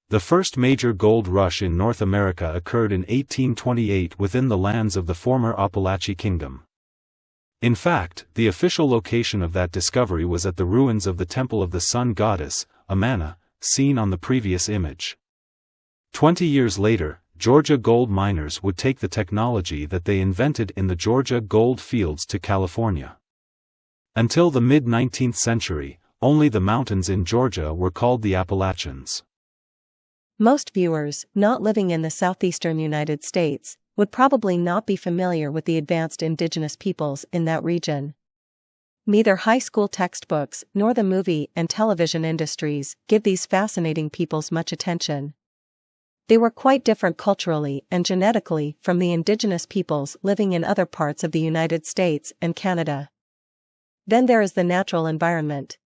The first major gold rush in North America occurred in 1828 within the lands of the former Apalache Kingdom. In fact, the official location of that discovery was at the ruins of the Temple of the Sun Goddess, Amana, seen on the previous image. 20 years later, Georgia gold miners would take the technology that they invented in the Georgia gold fields to California. Until the mid-19th century, only the mountains in Georgia were called the Appalachians. Most viewers, not living in the southeastern United States, would probably not be familiar with the advanced indigenous peoples in that region. Neither high school textbooks nor the movie and television industries give these fascinating peoples much attention. They were quite different culturally and genetically from the indigenous peoples living in other parts of the United States and Canada. Then there is the natural environment.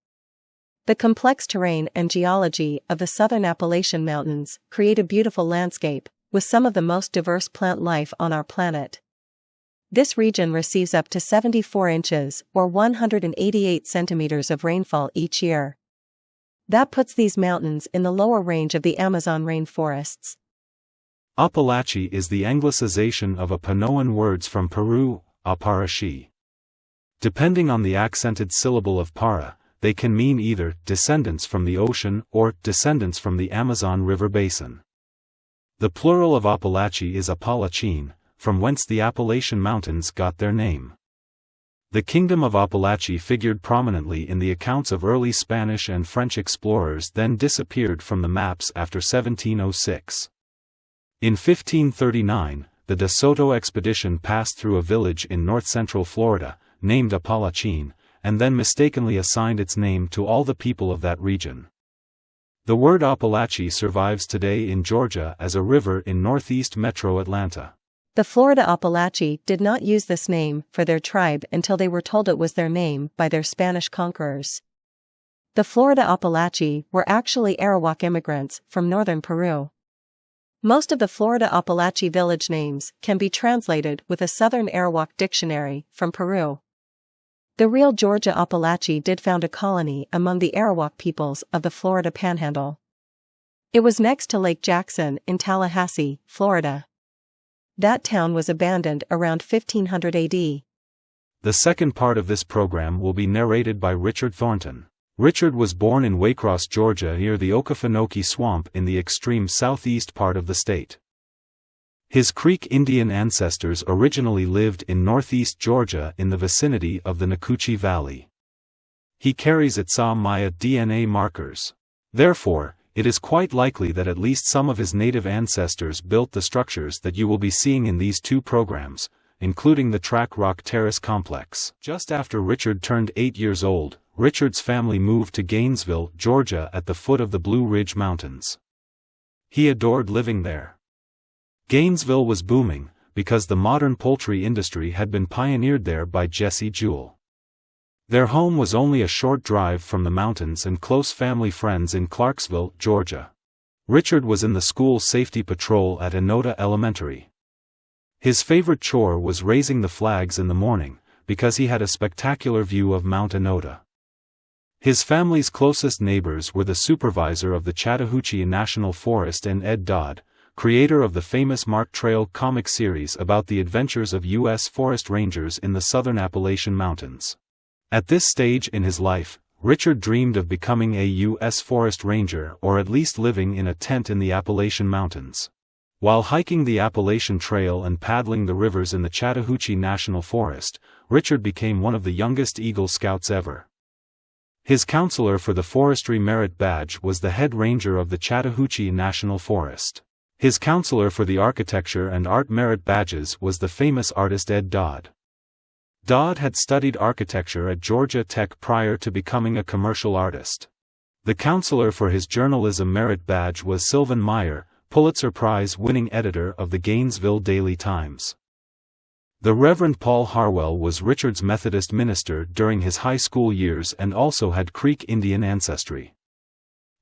The complex terrain and geology of the southern Appalachian Mountains create a beautiful landscape, with some of the most diverse plant life on our planet. This region receives up to 74 inches or 188 centimeters of rainfall each year. That puts these mountains in the lower range of the Amazon rainforests. Apalache is the anglicization of a Panoan words from Peru, Aparashi. Depending on the accented syllable of para, they can mean either descendants from the ocean or descendants from the Amazon River basin. The plural of Apalache is Apalachine, from whence the Appalachian Mountains got their name. The kingdom of Apalachee figured prominently in the accounts of early Spanish and French explorers, then disappeared from the maps after 1706. In 1539, the De Soto expedition passed through a village in north-central Florida, named Apalachine, and then mistakenly assigned its name to all the people of that region. The word Apalachee survives today in Georgia as a river in northeast metro Atlanta. The Florida Apalache did not use this name for their tribe until they were told it was their name by their Spanish conquerors. The Florida Apalache were actually Arawak immigrants from northern Peru. Most of the Florida Apalache village names can be translated with a Southern Arawak dictionary from Peru. The real Georgia Apalache did found a colony among the Arawak peoples of the Florida Panhandle. It was next to Lake Jackson in Tallahassee, Florida. That town was abandoned around 1500 AD. The second part of this program will be narrated by Richard Thornton. Richard was born in Waycross, Georgia, near the Okefenokee Swamp in the extreme southeast part of the state. His Creek Indian ancestors originally lived in northeast Georgia in the vicinity of the Nacoochee Valley. He carries Itza Maya DNA markers. Therefore, it is quite likely that at least some of his native ancestors built the structures that you will be seeing in these two programs, including the Track Rock Terrace complex. Just after Richard turned 8 years old, Richard's family moved to Gainesville, Georgia at the foot of the Blue Ridge Mountains. He adored living there. Gainesville was booming, because the modern poultry industry had been pioneered there by Jesse Jewell. Their home was only a short drive from the mountains and close family friends in Clarksville, Georgia. Richard was in the school safety patrol at Enota Elementary. His favorite chore was raising the flags in the morning, because he had a spectacular view of Mount Enota. His family's closest neighbors were the supervisor of the Chattahoochee National Forest and Ed Dodd, creator of the famous Mark Trail comic series about the adventures of U.S. forest rangers in the southern Appalachian Mountains. At this stage in his life, Richard dreamed of becoming a U.S. forest ranger or at least living in a tent in the Appalachian Mountains. While hiking the Appalachian Trail and paddling the rivers in the Chattahoochee National Forest, Richard became one of the youngest Eagle Scouts ever. His counselor for the Forestry Merit Badge was the head ranger of the Chattahoochee National Forest. His counselor for the Architecture and Art Merit Badges was the famous artist Ed Dodd. Dodd had studied architecture at Georgia Tech prior to becoming a commercial artist. The counselor for his Journalism Merit Badge was Sylvan Meyer, Pulitzer Prize-winning editor of the Gainesville Daily Times. The Reverend Paul Harwell was Richard's Methodist minister during his high school years and also had Creek Indian ancestry.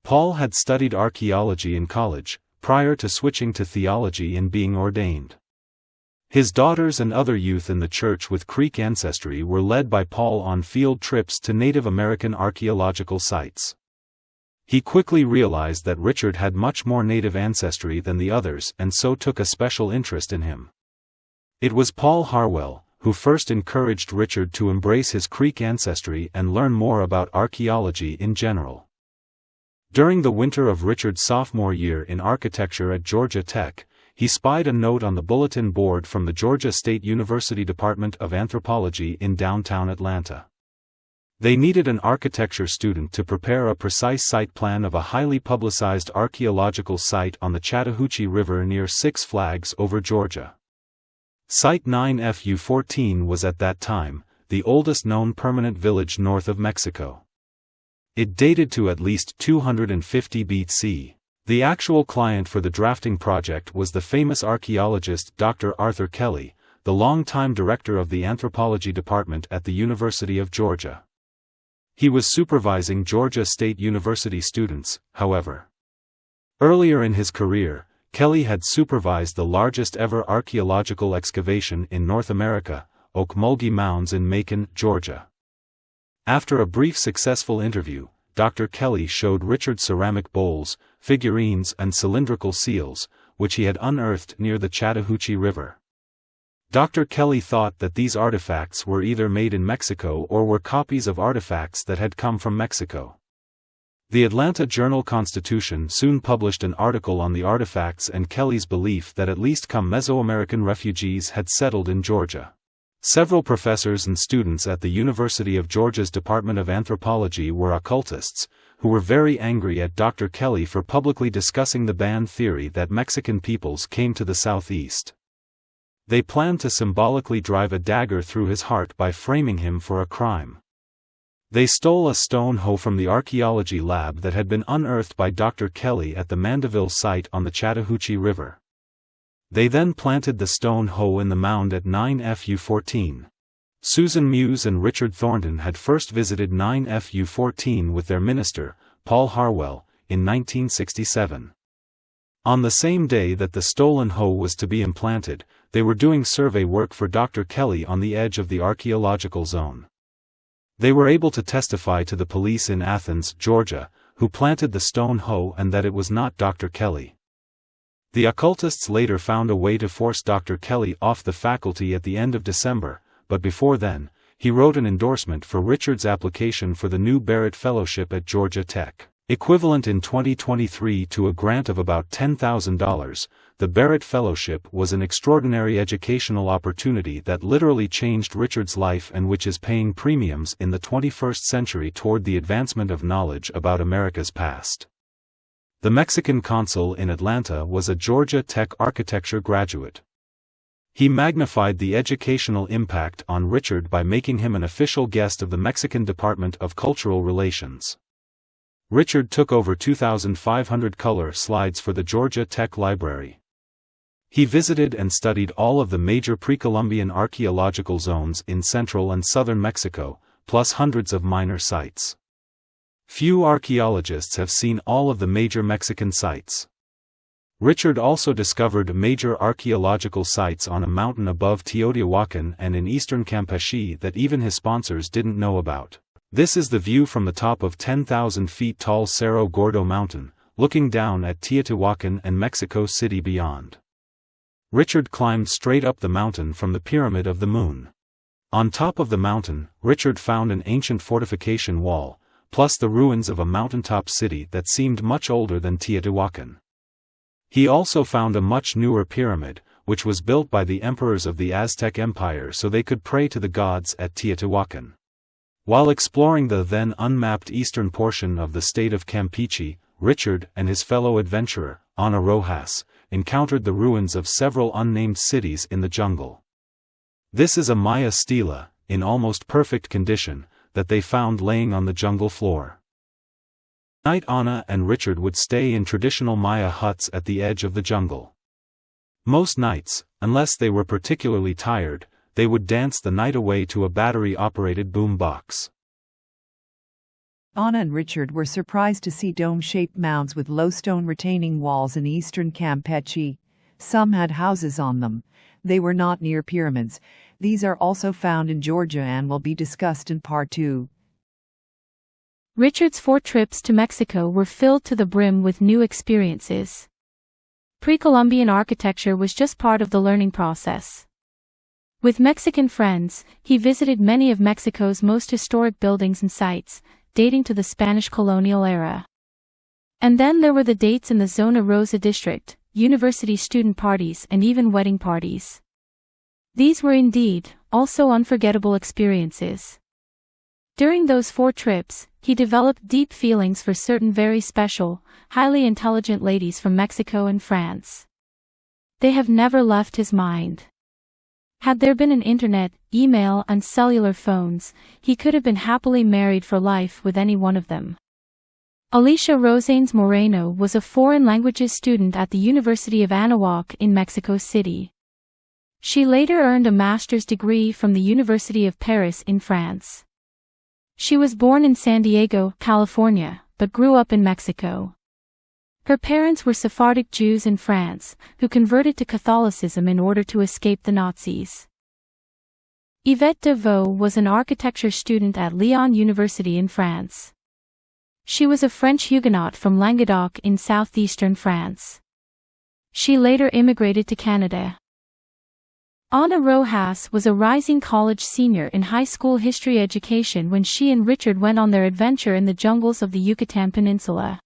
Paul had studied archaeology in college, prior to switching to theology and being ordained. His daughters and other youth in the church with Creek ancestry were led by Paul on field trips to Native American archaeological sites. He quickly realized that Richard had much more native ancestry than the others and so took a special interest in him. It was Paul Harwell who first encouraged Richard to embrace his Creek ancestry and learn more about archaeology in general. During the winter of Richard's sophomore year in architecture at Georgia Tech, he spied a note on the bulletin board from the Georgia State University Department of Anthropology in downtown Atlanta. They needed an architecture student to prepare a precise site plan of a highly publicized archaeological site on the Chattahoochee River near Six Flags Over, Georgia. Site 9FU14 was at that time the oldest known permanent village north of Mexico. It dated to at least 250 BC. The actual client for the drafting project was the famous archaeologist Dr. Arthur Kelly, the longtime director of the anthropology department at the University of Georgia. He was supervising Georgia State University students, however. Earlier in his career, Kelly had supervised the largest ever archaeological excavation in North America, Ocmulgee Mounds in Macon, Georgia. After a brief successful interview, Dr. Kelly showed Richard ceramic bowls, figurines and cylindrical seals, which he had unearthed near the Chattahoochee River. Dr. Kelly thought that these artifacts were either made in Mexico or were copies of artifacts that had come from Mexico. The Atlanta Journal-Constitution soon published an article on the artifacts and Kelly's belief that at least some Mesoamerican refugees had settled in Georgia. Several professors and students at the University of Georgia's Department of Anthropology were occultists, who were very angry at Dr. Kelly for publicly discussing the band theory that Mexican peoples came to the southeast. They planned to symbolically drive a dagger through his heart by framing him for a crime. They stole a stone hoe from the archaeology lab that had been unearthed by Dr. Kelly at the Mandeville site on the Chattahoochee River. They then planted the stone hoe in the mound at 9FU14. Susan Muse and Richard Thornton had first visited 9FU14 with their minister, Paul Harwell, in 1967. On the same day that the stolen hoe was to be implanted, they were doing survey work for Dr. Kelly on the edge of the archaeological zone. They were able to testify to the police in Athens, Georgia, who planted the stone hoe and that it was not Dr. Kelly. The occultists later found a way to force Dr. Kelly off the faculty at the end of December, but before then, he wrote an endorsement for Richard's application for the new Barrett Fellowship at Georgia Tech. Equivalent in 2023 to a grant of about $10,000, the Barrett Fellowship was an extraordinary educational opportunity that literally changed Richard's life and which is paying premiums in the 21st century toward the advancement of knowledge about America's past. The Mexican consul in Atlanta was a Georgia Tech architecture graduate. He magnified the educational impact on Richard by making him an official guest of the Mexican Department of Cultural Relations. Richard took over 2,500 color slides for the Georgia Tech Library. He visited and studied all of the major pre-Columbian archaeological zones in central and southern Mexico, plus hundreds of minor sites. Few archaeologists have seen all of the major Mexican sites. Richard also discovered major archaeological sites on a mountain above Teotihuacan and in eastern Campeche that even his sponsors didn't know about. This is the view from the top of 10,000 feet tall Cerro Gordo Mountain, looking down at Teotihuacan and Mexico City beyond. Richard climbed straight up the mountain from the Pyramid of the Moon. On top of the mountain, Richard found an ancient fortification wall, plus the ruins of a mountaintop city that seemed much older than Teotihuacan. He also found a much newer pyramid, which was built by the emperors of the Aztec Empire so they could pray to the gods at Teotihuacan. While exploring the then unmapped eastern portion of the state of Campeche, Richard and his fellow adventurer, Ana Rojas, encountered the ruins of several unnamed cities in the jungle. This is a Maya stela, in almost perfect condition, that they found laying on the jungle floor. At night Ana and Richard would stay in traditional Maya huts at the edge of the jungle. Most nights, unless they were particularly tired, they would dance the night away to a battery-operated boom box. Ana and Richard were surprised to see dome-shaped mounds with low stone retaining walls in eastern Campeche. Some had houses on them. They were not near pyramids. These are also found in Georgia and will be discussed in Part 2. Richard's 4 trips to Mexico were filled to the brim with new experiences. Pre-Columbian architecture was just part of the learning process. With Mexican friends, he visited many of Mexico's most historic buildings and sites, dating to the Spanish colonial era. And then there were the dates in the Zona Rosa district, university student parties and even wedding parties. These were indeed also unforgettable experiences. During those 4 trips, he developed deep feelings for certain very special, highly intelligent ladies from Mexico and France. They have never left his mind. Had there been an internet, email and cellular phones, he could have been happily married for life with any one of them. Alicia Rosanes Moreno was a foreign languages student at the University of Anahuac in Mexico City. She later earned a master's degree from the University of Paris in France. She was born in San Diego, California, but grew up in Mexico. Her parents were Sephardic Jews in France, who converted to Catholicism in order to escape the Nazis. Yvette Deveau was an architecture student at Lyon University in France. She was a French Huguenot from Languedoc in southeastern France. She later immigrated to Canada. Ana Rojas was a rising college senior in high school history education when she and Richard went on their adventure in the jungles of the Yucatan Peninsula.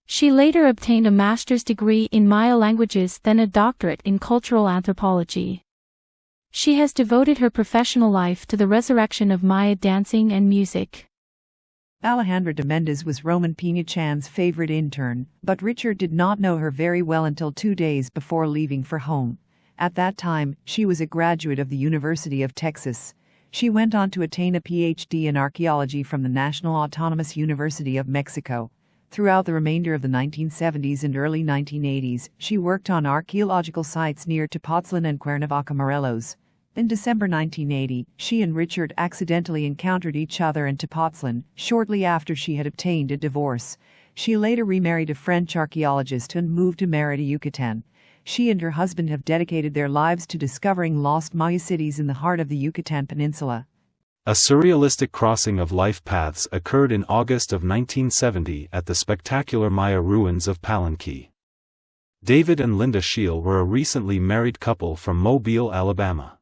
She later obtained a master's degree in Maya languages, then a doctorate in cultural anthropology. She has devoted her professional life to the resurrection of Maya dancing and music. Alejandra de Mendez was Roman Pinachan's favorite intern, but Richard did not know her very well until 2 days before leaving for home. At that time, she was a graduate of the University of Texas. She went on to attain a PhD in archaeology from the National Autonomous University of Mexico. Throughout the remainder of the 1970s and early 1980s, she worked on archaeological sites near Tepoztlán and Cuernavaca, Morelos. In December 1980, she and Richard accidentally encountered each other in Tepoztlán, shortly after she had obtained a divorce. She later remarried a French archaeologist and moved to Mérida, Yucatan. She and her husband have dedicated their lives to discovering lost Maya cities in the heart of the Yucatan Peninsula. A surrealistic crossing of life paths occurred in August of 1970 at the spectacular Maya ruins of Palenque. David and Linda Scheel were a recently married couple from Mobile, Alabama.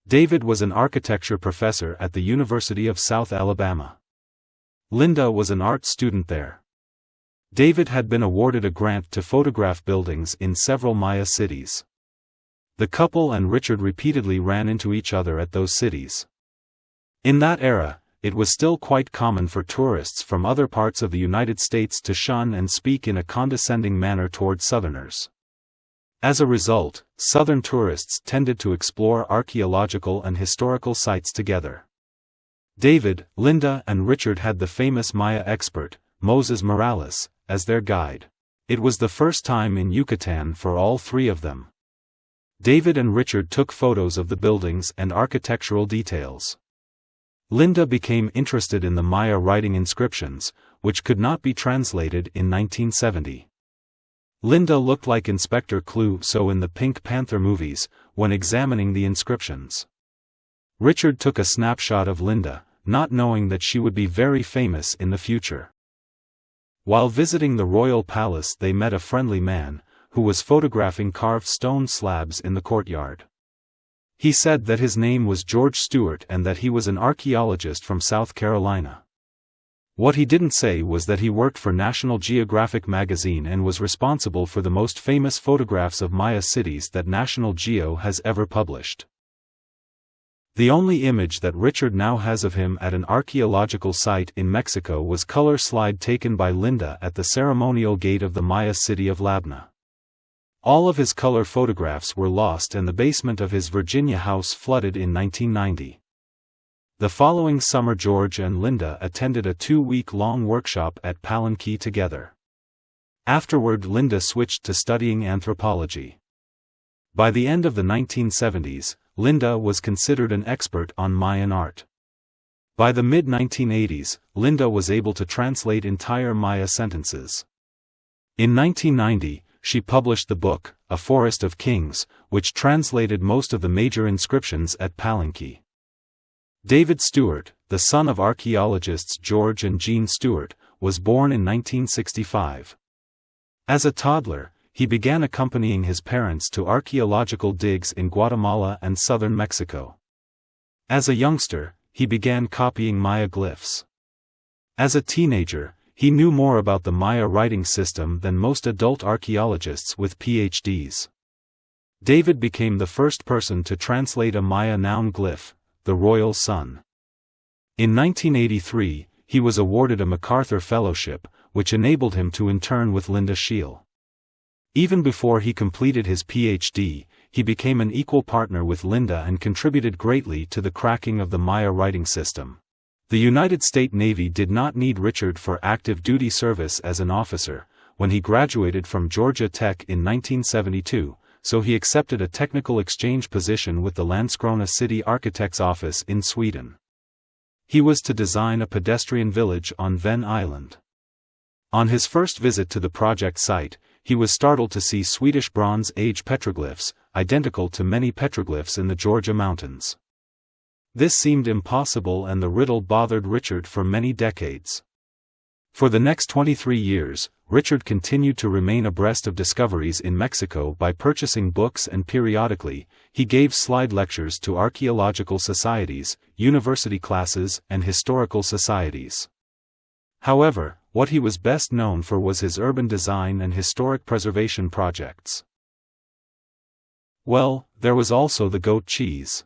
David was an architecture professor at the University of South Alabama. Linda was an art student there. David had been awarded a grant to photograph buildings in several Maya cities. The couple and Richard repeatedly ran into each other at those cities. In that era, it was still quite common for tourists from other parts of the United States to shun and speak in a condescending manner toward Southerners. As a result, Southern tourists tended to explore archaeological and historical sites together. David, Linda, and Richard had the famous Maya expert, Moses Morales, as their guide. It was the first time in Yucatan for all 3 of them. David and Richard took photos of the buildings and architectural details. Linda became interested in the Maya writing inscriptions, which could not be translated in 1970. Linda looked like Inspector Clouseau in the Pink Panther movies, when examining the inscriptions. Richard took a snapshot of Linda, not knowing that she would be very famous in the future. While visiting the royal palace, they met a friendly man, who was photographing carved stone slabs in the courtyard. He said that his name was George Stewart and that he was an archaeologist from South Carolina. What he didn't say was that he worked for National Geographic magazine and was responsible for the most famous photographs of Maya cities that National Geo has ever published. The only image that Richard now has of him at an archaeological site in Mexico was color slide taken by Linda at the ceremonial gate of the Maya city of Labna. All of his color photographs were lost and the basement of his Virginia house flooded in 1990. The following summer, George and Linda attended a 2-week-long workshop at Palenque together. Afterward, Linda switched to studying anthropology. By the end of the 1970s, Linda was considered an expert on Mayan art. By the mid-1980s, Linda was able to translate entire Maya sentences. In 1990, she published the book, A Forest of Kings, which translated most of the major inscriptions at Palenque. David Stewart, the son of archaeologists George and Jean Stewart, was born in 1965. As a toddler, he began accompanying his parents to archaeological digs in Guatemala and southern Mexico. As a youngster, he began copying Maya glyphs. As a teenager, he knew more about the Maya writing system than most adult archaeologists with PhDs. David became the first person to translate a Maya noun glyph, the royal sun. In 1983, he was awarded a MacArthur Fellowship, which enabled him to intern with Linda Scheel. Even before he completed his PhD, he became an equal partner with Linda and contributed greatly to the cracking of the Maya writing system. The United States Navy did not need Richard for active duty service as an officer when he graduated from Georgia Tech in 1972, so he accepted a technical exchange position with the Landskrona City Architect's Office in Sweden. He was to design a pedestrian village on Ven Island. On his first visit to the project site, he was startled to see Swedish Bronze Age petroglyphs, identical to many petroglyphs in the Georgia mountains. This seemed impossible, and the riddle bothered Richard for many decades. For the next 23 years, Richard continued to remain abreast of discoveries in Mexico by purchasing books, and periodically, he gave slide lectures to archaeological societies, university classes, and historical societies. However, what he was best known for was his urban design and historic preservation projects. Well, there was also the goat cheese.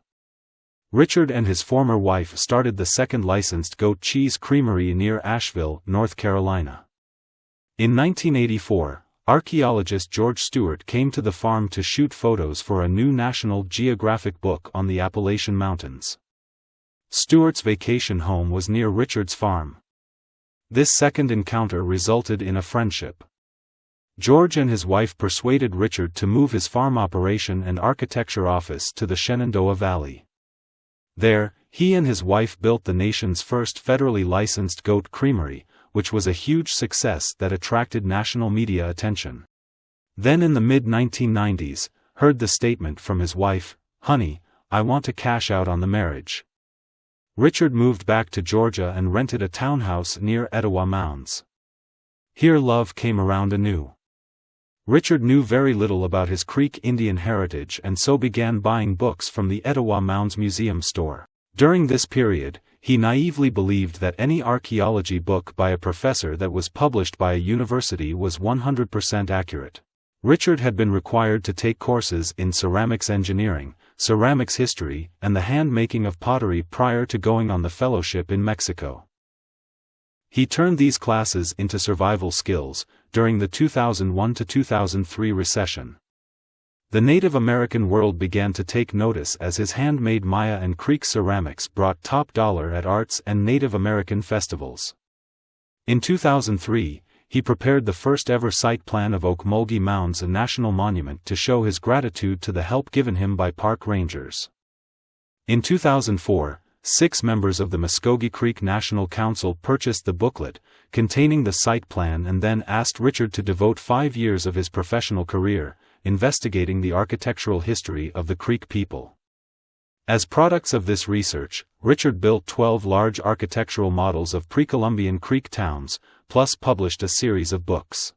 Richard and his former wife started the second licensed goat cheese creamery near Asheville, North Carolina. In 1984, archaeologist George Stewart came to the farm to shoot photos for a new National Geographic book on the Appalachian Mountains. Stewart's vacation home was near Richard's farm. This second encounter resulted in a friendship. George and his wife persuaded Richard to move his farm operation and architecture office to the Shenandoah Valley. There, he and his wife built the nation's first federally licensed goat creamery, which was a huge success that attracted national media attention. Then in the mid-1990s, heard the statement from his wife, "Honey, I want to cash out on the marriage." Richard moved back to Georgia and rented a townhouse near Etowah Mounds. Here love came around anew. Richard knew very little about his Creek Indian heritage and so began buying books from the Etowah Mounds Museum store. During this period, he naively believed that any archaeology book by a professor that was published by a university was 100% accurate. Richard had been required to take courses in ceramics engineering, ceramics history, and the hand-making of pottery prior to going on the fellowship in Mexico. He turned these classes into survival skills during the 2001 to 2003 recession. The Native American world began to take notice as his handmade Maya and Creek ceramics brought top dollar at arts and Native American festivals. In 2003, he prepared the first-ever site plan of Okmulgee Mounds, a national monument, to show his gratitude to the help given him by park rangers. In 2004, 6 members of the Muskogee Creek National Council purchased the booklet, containing the site plan, and then asked Richard to devote 5 years of his professional career, investigating the architectural history of the Creek people. As products of this research, Richard built 12 large architectural models of pre-Columbian Creek towns, plus published a series of books.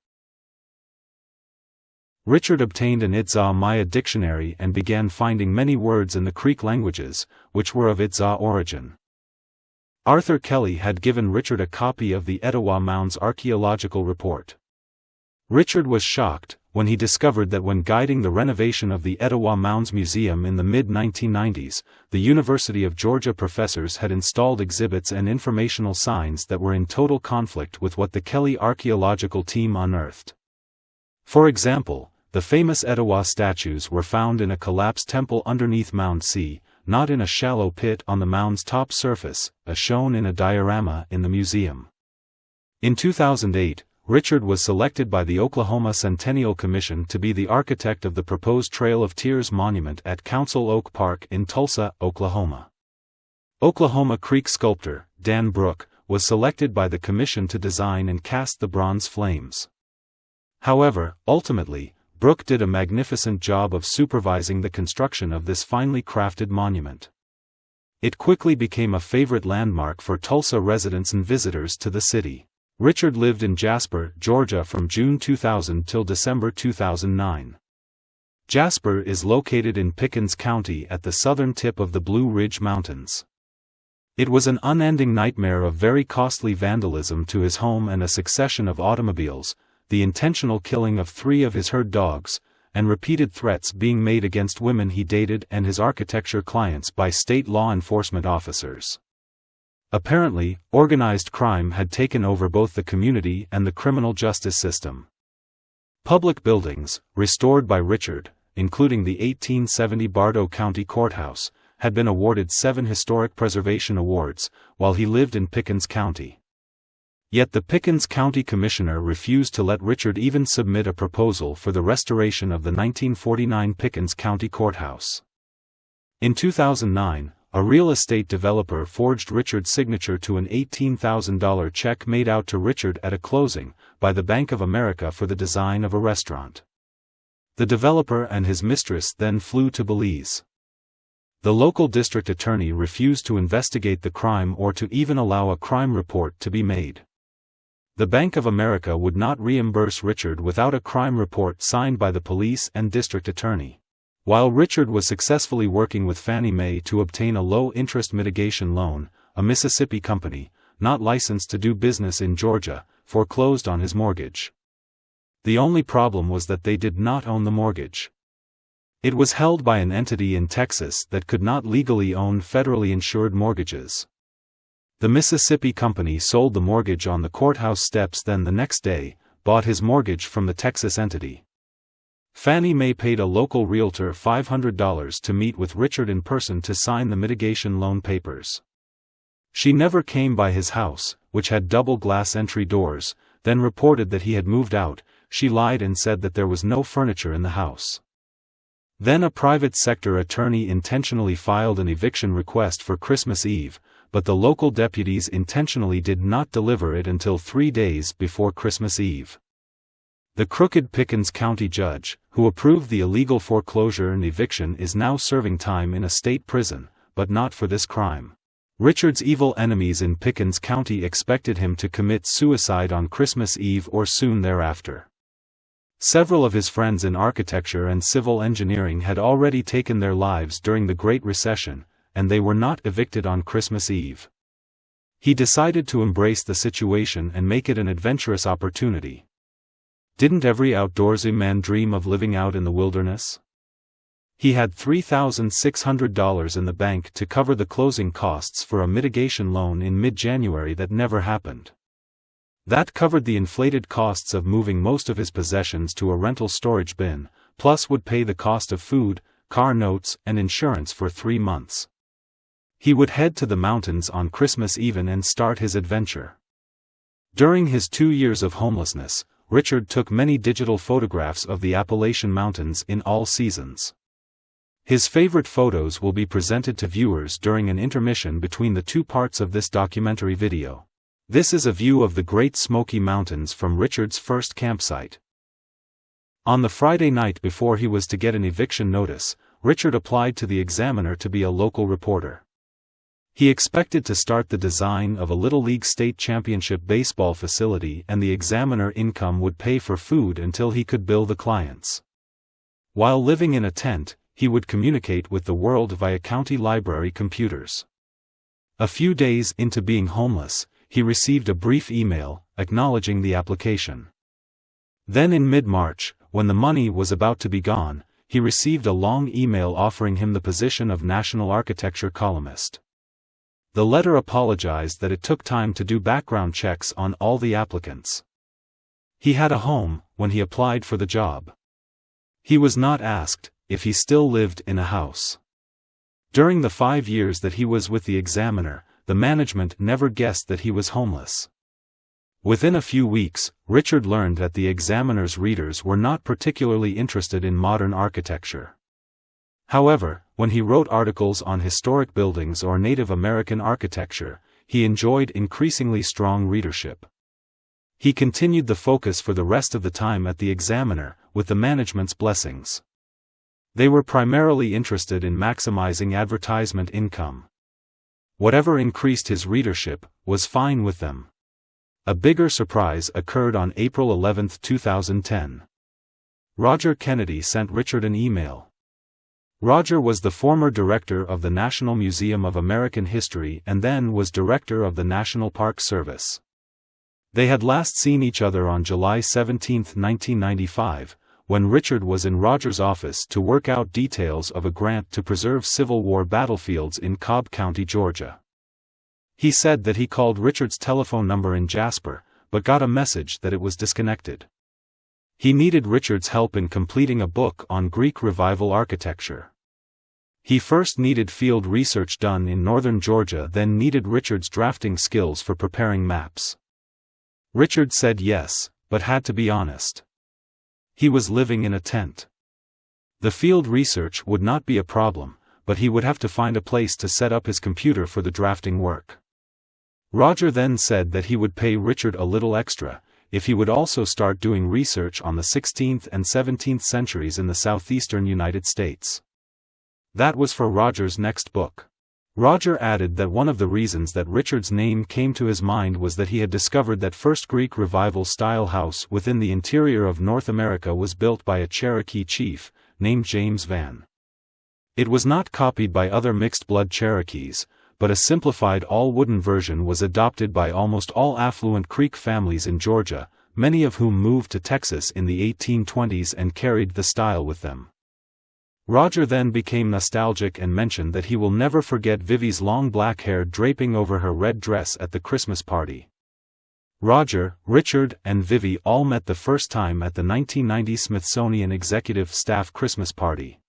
Richard obtained an Itza Maya dictionary and began finding many words in the Creek languages, which were of Itza origin. Arthur Kelly had given Richard a copy of the Etowah Mounds archaeological report. Richard was shocked when he discovered that when guiding the renovation of the Etowah Mounds Museum in the mid-1990s, the University of Georgia professors had installed exhibits and informational signs that were in total conflict with what the Kelly archaeological team unearthed. For example, the famous Etowah statues were found in a collapsed temple underneath Mound C, not in a shallow pit on the mound's top surface, as shown in a diorama in the museum. In 2008, Richard was selected by the Oklahoma Centennial Commission to be the architect of the proposed Trail of Tears monument at Council Oak Park in Tulsa, Oklahoma. Oklahoma Creek sculptor, Dan Brook, was selected by the commission to design and cast the bronze flames. However, ultimately, Brook did a magnificent job of supervising the construction of this finely crafted monument. It quickly became a favorite landmark for Tulsa residents and visitors to the city. Richard lived in Jasper, Georgia from June 2000 till December 2009. Jasper is located in Pickens County at the southern tip of the Blue Ridge Mountains. It was an unending nightmare of very costly vandalism to his home and a succession of automobiles, the intentional killing of 3 of his herd dogs, and repeated threats being made against women he dated and his architecture clients by state law enforcement officers. Apparently, organized crime had taken over both the community and the criminal justice system. Public buildings, restored by Richard, including the 1870 Bartow County Courthouse, had been awarded 7 historic preservation awards, while he lived in Pickens County. Yet the Pickens County Commissioner refused to let Richard even submit a proposal for the restoration of the 1949 Pickens County Courthouse. In 2009, a real estate developer forged Richard's signature to an $18,000 check made out to Richard at a closing by the Bank of America for the design of a restaurant. The developer and his mistress then flew to Belize. The local district attorney refused to investigate the crime or to even allow a crime report to be made. The Bank of America would not reimburse Richard without a crime report signed by the police and district attorney. While Richard was successfully working with Fannie Mae to obtain a low-interest mitigation loan, a Mississippi company, not licensed to do business in Georgia, foreclosed on his mortgage. The only problem was that they did not own the mortgage. It was held by an entity in Texas that could not legally own federally insured mortgages. The Mississippi company sold the mortgage on the courthouse steps, then the next day, bought his mortgage from the Texas entity. Fannie Mae paid a local realtor $500 to meet with Richard in person to sign the mitigation loan papers. She never came by his house, which had double glass entry doors, then reported that he had moved out. She lied and said that there was no furniture in the house. Then a private sector attorney intentionally filed an eviction request for Christmas Eve, but the local deputies intentionally did not deliver it until 3 days before Christmas Eve. The crooked Pickens County judge, who approved the illegal foreclosure and eviction, is now serving time in a state prison, but not for this crime. Richard's evil enemies in Pickens County expected him to commit suicide on Christmas Eve or soon thereafter. Several of his friends in architecture and civil engineering had already taken their lives during the Great Recession, and they were not evicted on Christmas Eve. He decided to embrace the situation and make it an adventurous opportunity. Didn't every outdoorsy man dream of living out in the wilderness? He had $3,600 in the bank to cover the closing costs for a mitigation loan in mid-January that never happened. That covered the inflated costs of moving most of his possessions to a rental storage bin, plus would pay the cost of food, car notes, and insurance for 3 months. He would head to the mountains on Christmas Eve and start his adventure. During his 2 years of homelessness, Richard took many digital photographs of the Appalachian Mountains in all seasons. His favorite photos will be presented to viewers during an intermission between the 2 parts of this documentary video. This is a view of the Great Smoky Mountains from Richard's first campsite. On the Friday night before he was to get an eviction notice, Richard applied to the Examiner to be a local reporter. He expected to start the design of a Little League state championship baseball facility, and the Examiner income would pay for food until he could bill the clients. While living in a tent, he would communicate with the world via county library computers. A few days into being homeless, he received a brief email, acknowledging the application. Then in mid-March, when the money was about to be gone, he received a long email offering him the position of National Architecture columnist. The letter apologized that it took time to do background checks on all the applicants. He had a home when he applied for the job. He was not asked if he still lived in a house. During the 5 years that he was with the Examiner, the management never guessed that he was homeless. Within a few weeks, Richard learned that the Examiner's readers were not particularly interested in modern architecture. However, when he wrote articles on historic buildings or Native American architecture, he enjoyed increasingly strong readership. He continued the focus for the rest of the time at the Examiner, with the management's blessings. They were primarily interested in maximizing advertisement income. Whatever increased his readership was fine with them. A bigger surprise occurred on April 11, 2010. Roger Kennedy sent Richard an email. Roger was the former director of the National Museum of American History and then was director of the National Park Service. They had last seen each other on July 17, 1995, when Richard was in Roger's office to work out details of a grant to preserve Civil War battlefields in Cobb County, Georgia. He said that he called Richard's telephone number in Jasper, but got a message that it was disconnected. He needed Richard's help in completing a book on Greek Revival architecture. He first needed field research done in northern Georgia, then needed Richard's drafting skills for preparing maps. Richard said yes, but had to be honest. He was living in a tent. The field research would not be a problem, but he would have to find a place to set up his computer for the drafting work. Roger then said that he would pay Richard a little extra if he would also start doing research on the 16th and 17th centuries in the southeastern United States. That was for Roger's next book. Roger added that one of the reasons that Richard's name came to his mind was that he had discovered that first Greek Revival-style house within the interior of North America was built by a Cherokee chief, named James Van. It was not copied by other mixed-blood Cherokees, but a simplified all-wooden version was adopted by almost all affluent Creek families in Georgia, many of whom moved to Texas in the 1820s and carried the style with them. Roger then became nostalgic and mentioned that he will never forget Vivi's long black hair draping over her red dress at the Christmas party. Roger, Richard, and Vivi all met the first time at the 1990 Smithsonian Executive Staff Christmas party.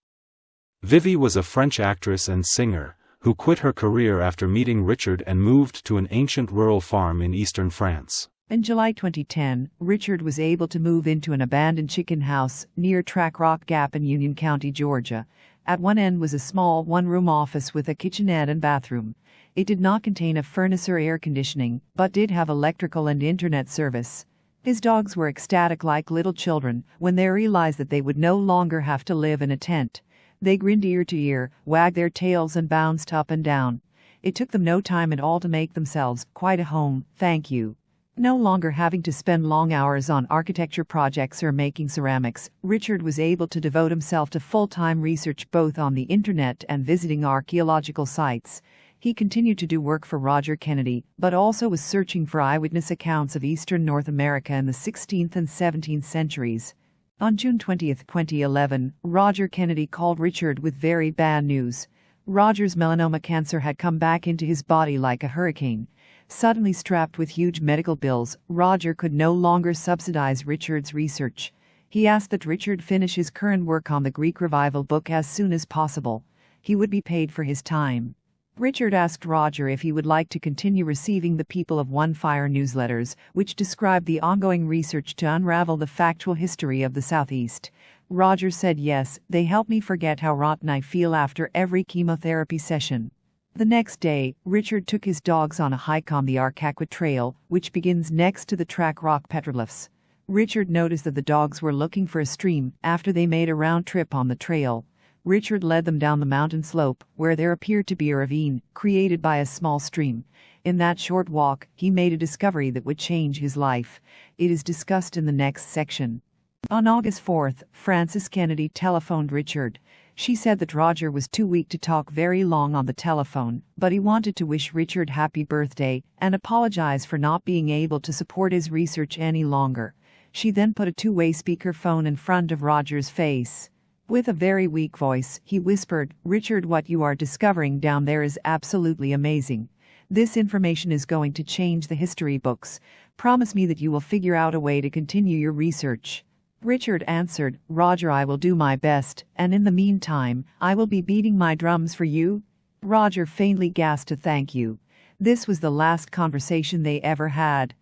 Vivi was a French actress and singer, who quit her career after meeting Richard and moved to an ancient rural farm in eastern France. In July 2010, Richard was able to move into an abandoned chicken house near Track Rock Gap in Union County, Georgia. At one end was a small one-room office with a kitchenette and bathroom. It did not contain a furnace or air conditioning, but did have electrical and internet service. His dogs were ecstatic like little children when they realized that they would no longer have to live in a tent. They grinned ear to ear, wagged their tails and bounced up and down. It took them no time at all to make themselves quite a home, thank you. No longer having to spend long hours on architecture projects or making ceramics, Richard was able to devote himself to full-time research both on the internet and visiting archaeological sites. He continued to do work for Roger Kennedy, but also was searching for eyewitness accounts of eastern North America in the 16th and 17th centuries. On June 20, 2011, Roger Kennedy called Richard with very bad news. Roger's melanoma cancer had come back into his body like a hurricane. Suddenly strapped with huge medical bills, Roger could no longer subsidize Richard's research. He asked that Richard finish his current work on the Greek Revival book as soon as possible. He would be paid for his time. Richard asked Roger if he would like to continue receiving the People of One Fire newsletters, which described the ongoing research to unravel the factual history of the Southeast. Roger said yes, they help me forget how rotten I feel after every chemotherapy session. The next day, Richard took his dogs on a hike on the Arcaquid Trail, which begins next to the Track Rock petroglyphs. Richard noticed that the dogs were looking for a stream after they made a round trip on the trail. Richard led them down the mountain slope, where there appeared to be a ravine, created by a small stream. In that short walk, he made a discovery that would change his life. It is discussed in the next section. On August 4th, Frances Kennedy telephoned Richard. She said that Roger was too weak to talk very long on the telephone, but he wanted to wish Richard happy birthday and apologize for not being able to support his research any longer. She then put a two-way speakerphone in front of Roger's face. With a very weak voice, he whispered, "Richard, what you are discovering down there is absolutely amazing. This information is going to change the history books. Promise me that you will figure out a way to continue your research." Richard answered, "Roger, I will do my best, and in the meantime, I will be beating my drums for you." Roger faintly gasped a thank you. This was the last conversation they ever had.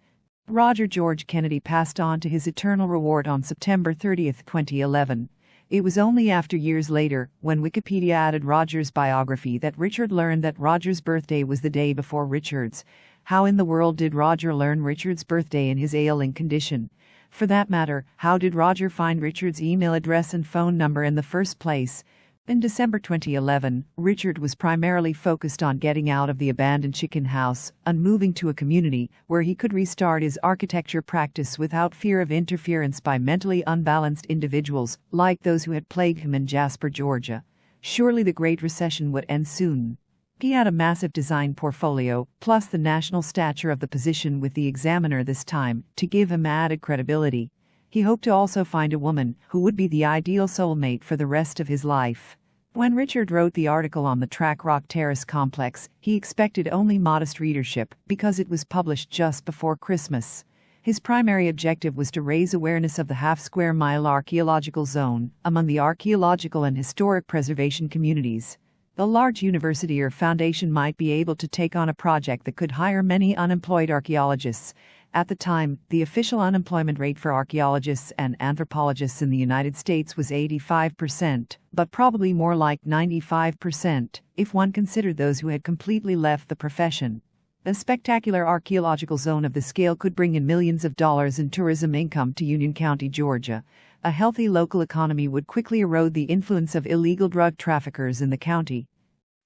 Roger George Kennedy passed on to his eternal reward on September 30, 2011. It was only after years later, when Wikipedia added Roger's biography, that Richard learned that Roger's birthday was the day before Richard's. How in the world did Roger learn Richard's birthday in his ailing condition? For that matter, how did Roger find Richard's email address and phone number in the first place? In December 2011, Richard was primarily focused on getting out of the abandoned chicken house and moving to a community where he could restart his architecture practice without fear of interference by mentally unbalanced individuals like those who had plagued him in Jasper, Georgia. Surely the Great Recession would end soon. He had a massive design portfolio, plus the national stature of the position with the Examiner this time, to give him added credibility. He hoped to also find a woman who would be the ideal soulmate for the rest of his life. When Richard wrote the article on the Track Rock Terrace complex, he expected only modest readership because it was published just before Christmas. His primary objective was to raise awareness of the half-square-mile archaeological zone among the archaeological and historic preservation communities. A large university or foundation might be able to take on a project that could hire many unemployed archaeologists. At the time, the official unemployment rate for archaeologists and anthropologists in the United States was 85%, but probably more like 95% if one considered those who had completely left the profession. A spectacular archaeological zone of this scale could bring in millions of dollars in tourism income to Union County, Georgia. A healthy local economy would quickly erode the influence of illegal drug traffickers in the county.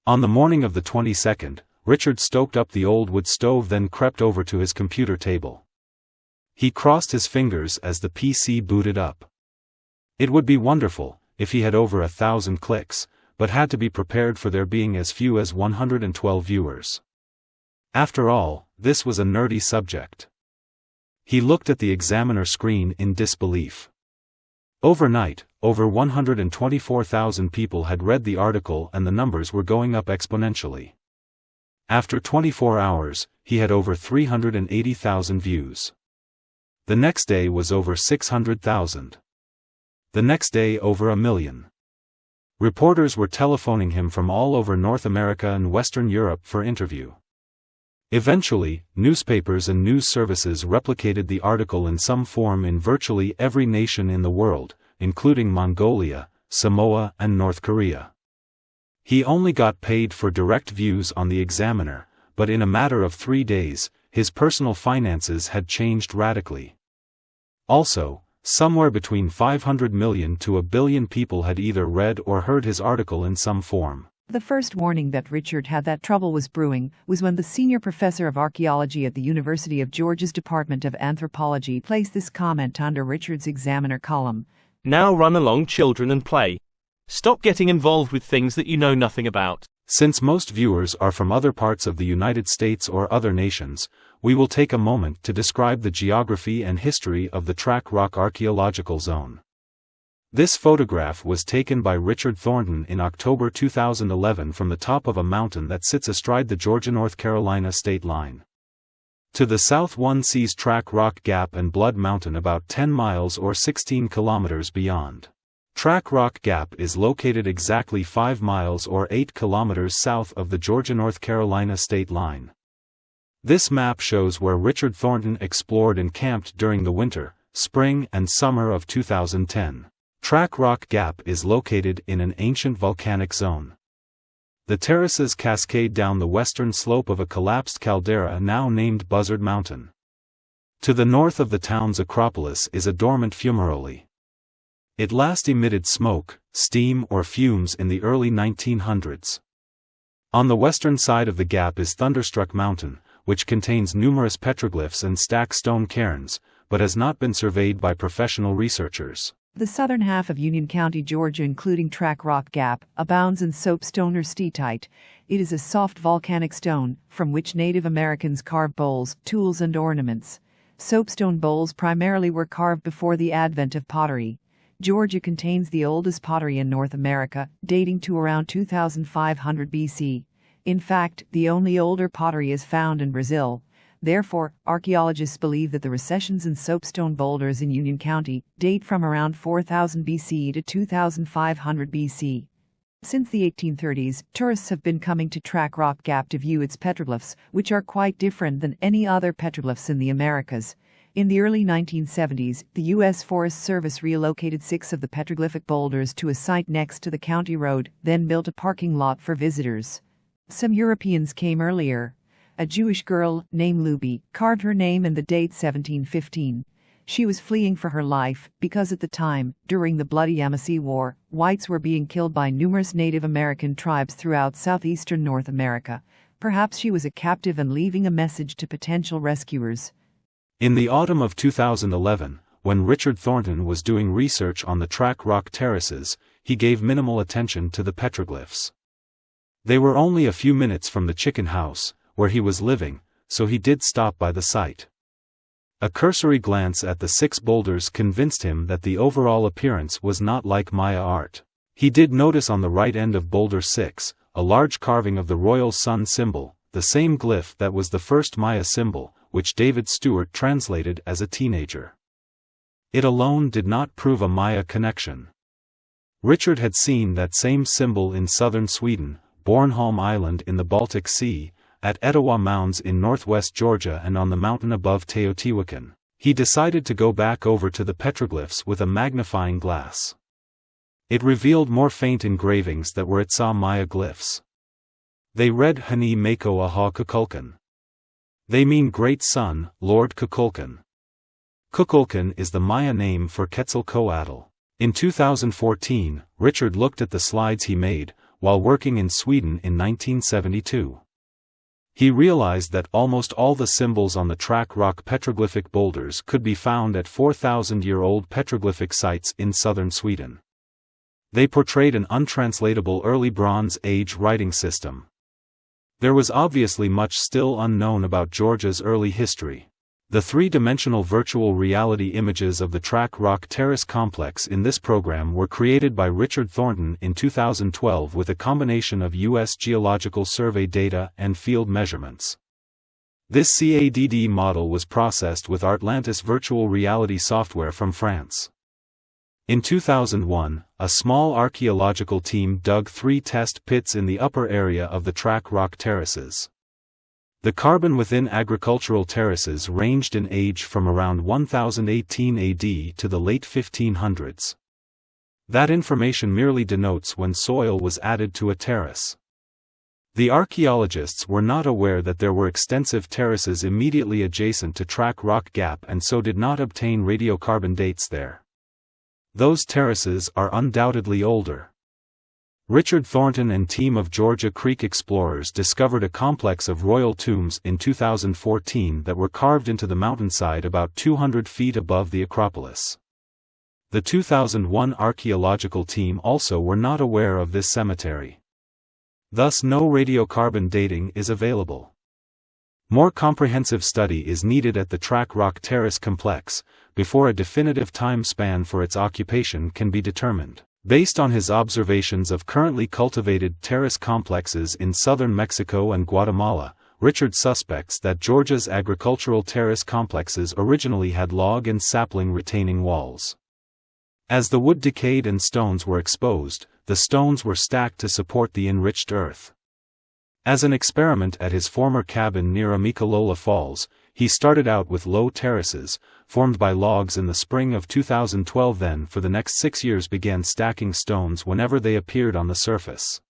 On the morning of the 22nd, Richard stoked up the old wood stove, then crept over to his computer table. He crossed his fingers as the PC booted up. It would be wonderful if he had over 1,000 clicks, but had to be prepared for there being as few as 112 viewers. After all, this was a nerdy subject. He looked at the Examiner screen in disbelief. Overnight, over 124,000 people had read the article and the numbers were going up exponentially. After 24 hours, he had over 380,000 views. The next day was over 600,000. The next day over 1 million. Reporters were telephoning him from all over North America and Western Europe for interview. Eventually, newspapers and news services replicated the article in some form in virtually every nation in the world, including Mongolia, Samoa, and North Korea. He only got paid for direct views on the Examiner, but in a matter of 3 days, his personal finances had changed radically. Also, somewhere between 500 million to 1 billion people had either read or heard his article in some form. The first warning that Richard had that trouble was brewing was when the senior professor of archaeology at the University of Georgia's Department of Anthropology placed this comment under Richard's Examiner column. Now run along, children, and play. Stop getting involved with things that you know nothing about. Since most viewers are from other parts of the United States or other nations, we will take a moment to describe the geography and history of the Track Rock Archaeological Zone. This photograph was taken by Richard Thornton in October 2011 from the top of a mountain that sits astride the Georgia-North Carolina state line. To the south one sees Track Rock Gap and Blood Mountain about 10 miles or 16 kilometers beyond. Track Rock Gap is located exactly 5 miles or 8 kilometers south of the Georgia-North Carolina state line. This map shows where Richard Thornton explored and camped during the winter, spring, and summer of 2010. Track Rock Gap is located in an ancient volcanic zone. The terraces cascade down the western slope of a collapsed caldera now named Buzzard Mountain. To the north of the town's acropolis is a dormant fumarole. It last emitted smoke, steam, or fumes in the early 1900s. On the western side of the gap is Thunderstruck Mountain, which contains numerous petroglyphs and stacked stone cairns, but has not been surveyed by professional researchers. The southern half of Union County, Georgia, including Track Rock Gap, abounds in soapstone or steatite. It is a soft volcanic stone, from which Native Americans carved bowls, tools, and ornaments. Soapstone bowls primarily were carved before the advent of pottery. Georgia contains the oldest pottery in North America, dating to around 2500 BC. In fact, the only older pottery is found in Brazil. Therefore, archaeologists believe that the recessions in soapstone boulders in Union County date from around 4000 BC to 2500 BC. Since the 1830s, tourists have been coming to Track Rock Gap to view its petroglyphs, which are quite different than any other petroglyphs in the Americas. In the early 1970s, the U.S. Forest Service relocated 6 of the petroglyphic boulders to a site next to the county road, then built a parking lot for visitors. Some Europeans came earlier. A Jewish girl, named Luby, carved her name and the date 1715. She was fleeing for her life because at the time, during the Bloody Yamasee War, whites were being killed by numerous Native American tribes throughout southeastern North America. Perhaps she was a captive and leaving a message to potential rescuers. In the autumn of 2011, when Richard Thornton was doing research on the Track Rock Terraces, he gave minimal attention to the petroglyphs. They were only a few minutes from the chicken house, where he was living, so he did stop by the site. A cursory glance at the 6 boulders convinced him that the overall appearance was not like Maya art. He did notice on the right end of Boulder 6, a large carving of the royal sun symbol, the same glyph that was the first Maya symbol, which David Stewart translated as a teenager. It alone did not prove a Maya connection. Richard had seen that same symbol in southern Sweden, Bornholm Island in the Baltic Sea, at Etowah Mounds in northwest Georgia and on the mountain above Teotihuacan. He decided to go back over to the petroglyphs with a magnifying glass. It revealed more faint engravings that were Itza Maya glyphs. They read Hani Mako Aha Kukulkan. They mean Great Sun, Lord Kukulkan. Kukulkan is the Maya name for Quetzalcoatl. In 2014, Richard looked at the slides he made while working in Sweden in 1972. He realized that almost all the symbols on the Track Rock petroglyphic boulders could be found at 4,000-year-old petroglyphic sites in southern Sweden. They portrayed an untranslatable early Bronze Age writing system. There was obviously much still unknown about Georgia's early history. The 3-dimensional virtual reality images of the Track Rock Terrace complex in this program were created by Richard Thornton in 2012 with a combination of U.S. Geological Survey data and field measurements. This CADD model was processed with Atlantis virtual reality software from France. In 2001, a small archaeological team dug 3 test pits in the upper area of the Track Rock Terraces. The carbon within agricultural terraces ranged in age from around 1018 AD to the late 1500s. That information merely denotes when soil was added to a terrace. The archaeologists were not aware that there were extensive terraces immediately adjacent to Track Rock Gap and so did not obtain radiocarbon dates there. Those terraces are undoubtedly older. Richard Thornton and team of Georgia Creek explorers discovered a complex of royal tombs in 2014 that were carved into the mountainside about 200 feet above the Acropolis. The 2001 archaeological team also were not aware of this cemetery. Thus no radiocarbon dating is available. More comprehensive study is needed at the Track Rock Terrace complex, before a definitive time span for its occupation can be determined. Based on his observations of currently cultivated terrace complexes in southern Mexico and Guatemala, Richard suspects that Georgia's agricultural terrace complexes originally had log and sapling retaining walls. As the wood decayed and stones were exposed, the stones were stacked to support the enriched earth. As an experiment at his former cabin near Amicalola Falls, he started out with low terraces, formed by logs in the spring of 2012. Then for the next 6 years began stacking stones whenever they appeared on the surface.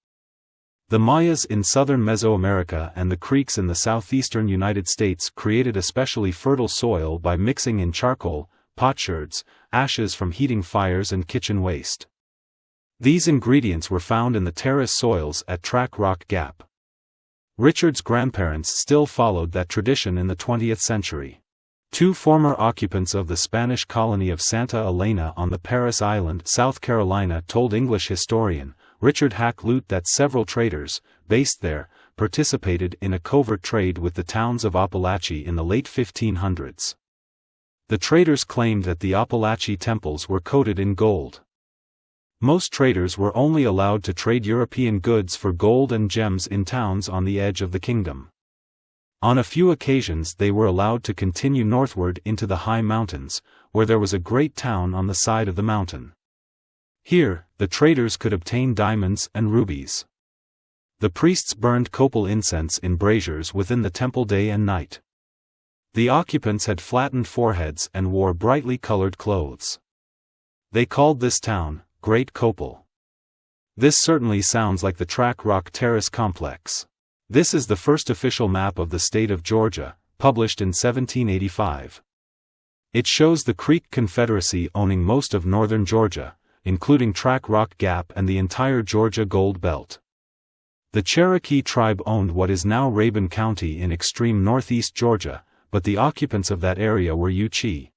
The Mayas in southern Mesoamerica and the Creeks in the southeastern United States created especially fertile soil by mixing in charcoal, potsherds, ashes from heating fires and kitchen waste. These ingredients were found in the terrace soils at Track Rock Gap. Richard's grandparents still followed that tradition in the 20th century. 2 former occupants of the Spanish colony of Santa Elena on the Parris Island, South Carolina, told English historian Richard Hack Lute that several traders, based there, participated in a covert trade with the towns of Apalache in the late 1500s. The traders claimed that the Apalache temples were coated in gold. Most traders were only allowed to trade European goods for gold and gems in towns on the edge of the kingdom. On a few occasions they were allowed to continue northward into the high mountains, where there was a great town on the side of the mountain. Here, the traders could obtain diamonds and rubies. The priests burned copal incense in braziers within the temple day and night. The occupants had flattened foreheads and wore brightly colored clothes. They called this town Great Copal. This certainly sounds like the Track Rock Terrace complex. This is the first official map of the state of Georgia, published in 1785. It shows the Creek Confederacy owning most of northern Georgia, including Track Rock Gap and the entire Georgia Gold Belt. The Cherokee tribe owned what is now Rabun County in extreme northeast Georgia, but the occupants of that area were Yuchi.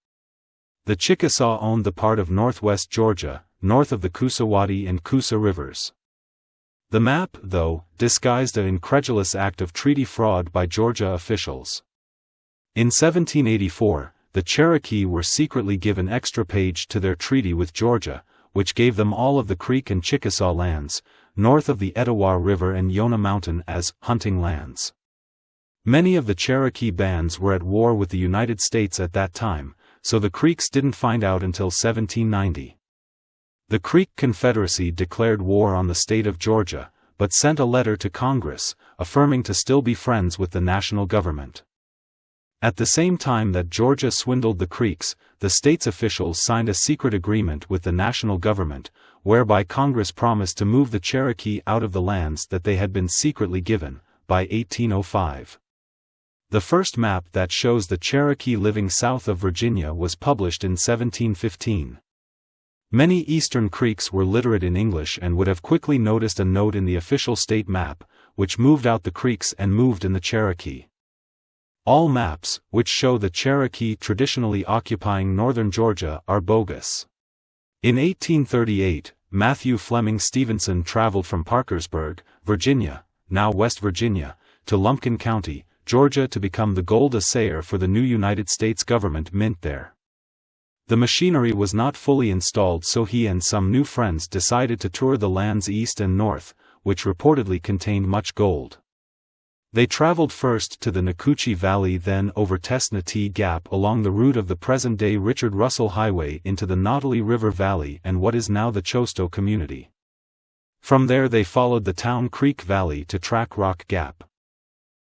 The Chickasaw owned the part of northwest Georgia, north of the Coosawattee and Coosa rivers. The map, though, disguised an incredulous act of treaty fraud by Georgia officials. In 1784, the Cherokee were secretly given extra page to their treaty with Georgia, which gave them all of the Creek and Chickasaw lands, north of the Etowah River and Yonah Mountain as hunting lands. Many of the Cherokee bands were at war with the United States at that time, so the Creeks didn't find out until 1790. The Creek Confederacy declared war on the state of Georgia, but sent a letter to Congress, affirming to still be friends with the national government. At the same time that Georgia swindled the Creeks, the state's officials signed a secret agreement with the national government, whereby Congress promised to move the Cherokee out of the lands that they had been secretly given, by 1805. The first map that shows the Cherokee living south of Virginia was published in 1715. Many Eastern Creeks were literate in English and would have quickly noticed a note in the official state map, which moved out the Creeks and moved in the Cherokee. All maps, which show the Cherokee traditionally occupying northern Georgia, are bogus. In 1838, Matthew Fleming Stevenson traveled from Parkersburg, Virginia, now West Virginia, to Lumpkin County, Georgia to become the gold assayer for the new United States government mint there. The machinery was not fully installed, so he and some new friends decided to tour the lands east and north, which reportedly contained much gold. They traveled first to the Nacoochee Valley, then over Tesnatee Gap along the route of the present-day Richard Russell Highway into the Nautili River Valley and what is now the Chosto community. From there they followed the Town Creek Valley to Track Rock Gap.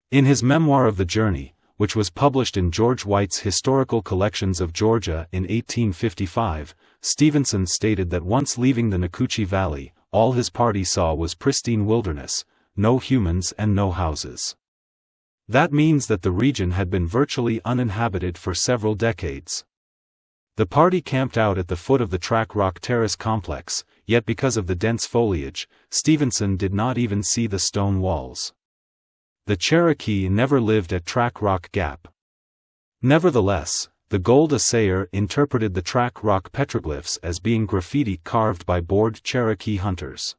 In his memoir of the journey, which was published in George White's Historical Collections of Georgia in 1855, Stevenson stated that once leaving the Nacoochee Valley, all his party saw was pristine wilderness, no humans and no houses. That means that the region had been virtually uninhabited for several decades. The party camped out at the foot of the Track Rock Terrace complex, yet because of the dense foliage, Stevenson did not even see the stone walls. The Cherokee never lived at Track Rock Gap. Nevertheless, the gold assayer interpreted the Track Rock petroglyphs as being graffiti carved by bored Cherokee hunters.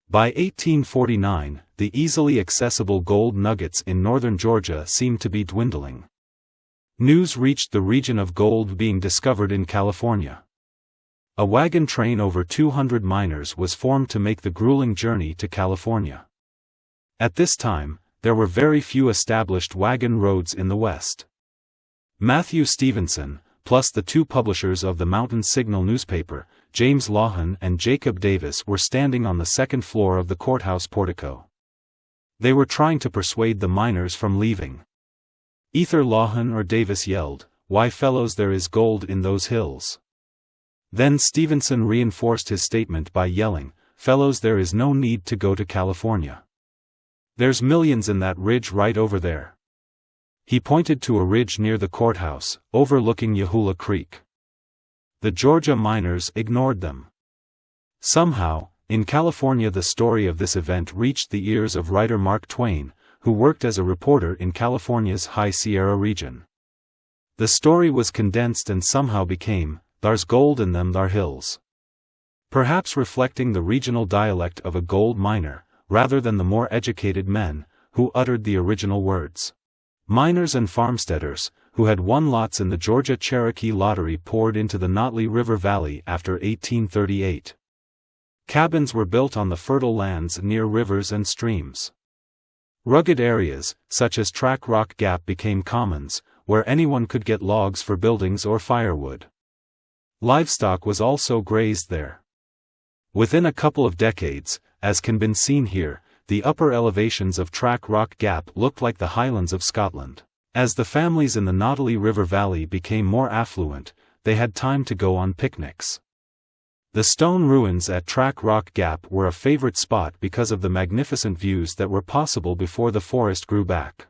By 1849, the easily accessible gold nuggets in northern Georgia seemed to be dwindling. News reached the region of gold being discovered in California. A wagon train over 200 miners was formed to make the grueling journey to California. At this time, there were very few established wagon roads in the West. Matthew Stevenson, plus the two publishers of the Mountain Signal newspaper, James Lawhon and Jacob Davis, were standing on the second floor of the courthouse portico. They were trying to persuade the miners from leaving. Either Lawhon or Davis yelled, "Why fellows, there is gold in those hills." Then Stevenson reinforced his statement by yelling, "Fellows, there is no need to go to California. There's millions in that ridge right over there." He pointed to a ridge near the courthouse, overlooking Yahula Creek. The Georgia miners ignored them. Somehow, in California, the story of this event reached the ears of writer Mark Twain, who worked as a reporter in California's High Sierra region. The story was condensed and somehow became, "Thar's gold in them thar hills," perhaps reflecting the regional dialect of a gold miner, rather than the more educated men, who uttered the original words. Miners and farmsteaders, who had won lots in the Georgia Cherokee lottery, poured into the Nautili River Valley after 1838. Cabins were built on the fertile lands near rivers and streams. Rugged areas, such as Track Rock Gap, became commons, where anyone could get logs for buildings or firewood. Livestock was also grazed there. Within a couple of decades, as can be seen here, the upper elevations of Track Rock Gap looked like the highlands of Scotland. As the families in the Nautili River Valley became more affluent, they had time to go on picnics. The stone ruins at Track Rock Gap were a favorite spot because of the magnificent views that were possible before the forest grew back.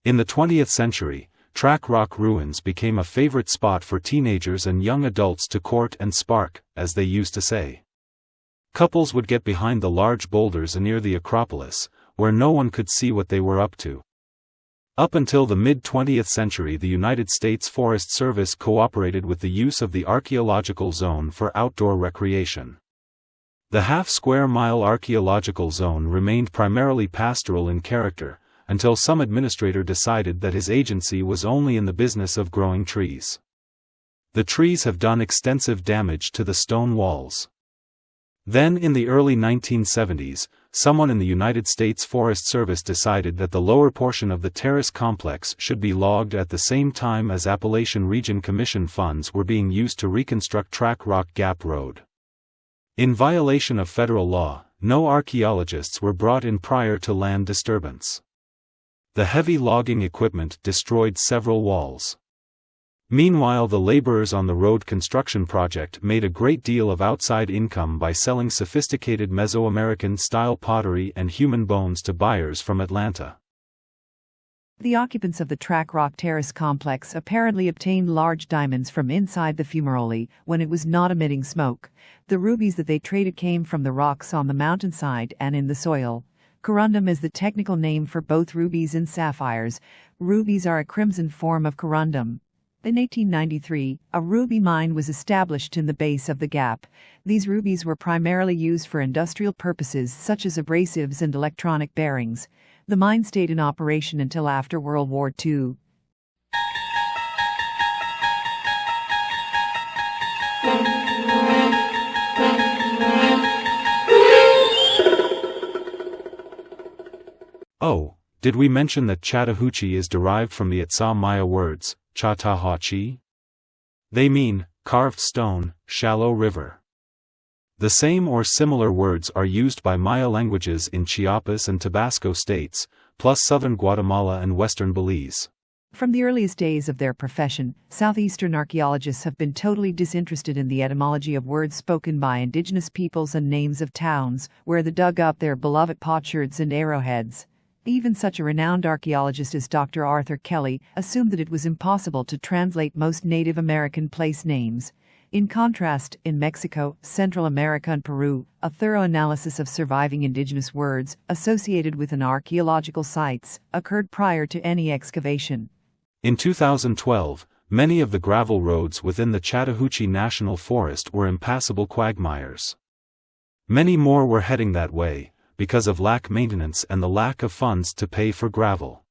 In the 20th century, Track Rock ruins became a favorite spot for teenagers and young adults to court and spark, as they used to say. Couples would get behind the large boulders near the Acropolis, where no one could see what they were up to. Up until the mid-20th century, the United States Forest Service cooperated with the use of the archaeological zone for outdoor recreation. The half-square-mile archaeological zone remained primarily pastoral in character, until some administrator decided that his agency was only in the business of growing trees. The trees have done extensive damage to the stone walls. Then in the early 1970s, someone in the United States Forest Service decided that the lower portion of the terrace complex should be logged at the same time as Appalachian Region Commission funds were being used to reconstruct Track Rock Gap Road. In violation of federal law, no archaeologists were brought in prior to land disturbance. The heavy logging equipment destroyed several walls. Meanwhile, the laborers on the road construction project made a great deal of outside income by selling sophisticated Mesoamerican-style pottery and human bones to buyers from Atlanta. The occupants of the Track Rock Terrace complex apparently obtained large diamonds from inside the fumarole when it was not emitting smoke. The rubies that they traded came from the rocks on the mountainside and in the soil. Corundum is the technical name for both rubies and sapphires. Rubies are a crimson form of corundum. In 1893, a ruby mine was established in the base of the gap. These rubies were primarily used for industrial purposes such as abrasives and electronic bearings. The mine stayed in operation until after World War II. Oh, did we mention that Chattahoochee is derived from the Etsaw Maya words, Chattahoochee? They mean, carved stone, shallow river. The same or similar words are used by Maya languages in Chiapas and Tabasco states, plus southern Guatemala and western Belize. From the earliest days of their profession, southeastern archaeologists have been totally disinterested in the etymology of words spoken by indigenous peoples and names of towns, where they dug up their beloved potsherds and arrowheads. Even such a renowned archaeologist as Dr. Arthur Kelly assumed that it was impossible to translate most Native American place names. In contrast, in Mexico, Central America and Peru, a thorough analysis of surviving indigenous words associated with an archaeological sites occurred prior to any excavation. In 2012, many of the gravel roads within the Chattahoochee National Forest were impassable quagmires. Many more were heading that way, because of lack maintenance and the lack of funds to pay for gravel.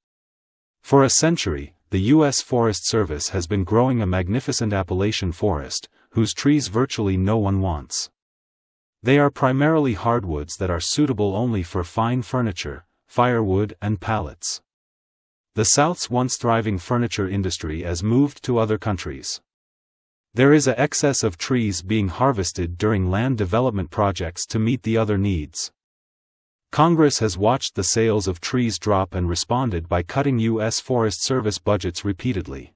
For a century, the U.S. Forest Service has been growing a magnificent Appalachian forest, whose trees virtually no one wants. They are primarily hardwoods that are suitable only for fine furniture, firewood and pallets. The South's once thriving furniture industry has moved to other countries. There is an excess of trees being harvested during land development projects to meet the other needs. Congress has watched the sales of trees drop and responded by cutting U.S. Forest Service budgets repeatedly.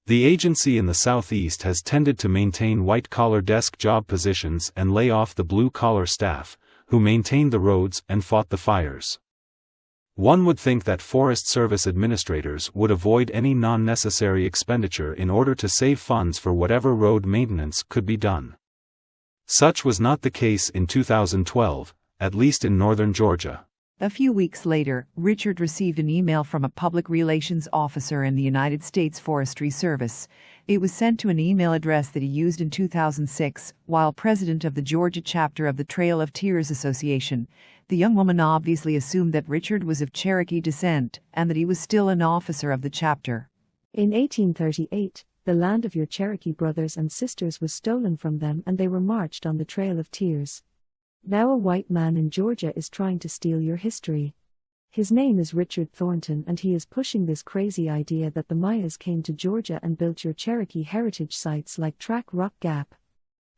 The agency in the Southeast has tended to maintain white-collar desk job positions and lay off the blue-collar staff, who maintained the roads and fought the fires. One would think that Forest Service administrators would avoid any non-necessary expenditure in order to save funds for whatever road maintenance could be done. Such was not the case in 2012, at least in northern Georgia. A few weeks later, Richard received an email from a public relations officer in the United States Forestry Service. It was sent to an email address that he used in 2006 while president of the Georgia chapter of the Trail of Tears Association. The young woman obviously assumed that Richard was of Cherokee descent and that he was still an officer of the chapter. In 1838, the land of your Cherokee brothers and sisters was stolen from them and they were marched on the Trail of Tears. Now a white man in Georgia is trying to steal your history. His name is Richard Thornton and he is pushing this crazy idea that the Mayas came to Georgia and built your Cherokee heritage sites like Track Rock Gap.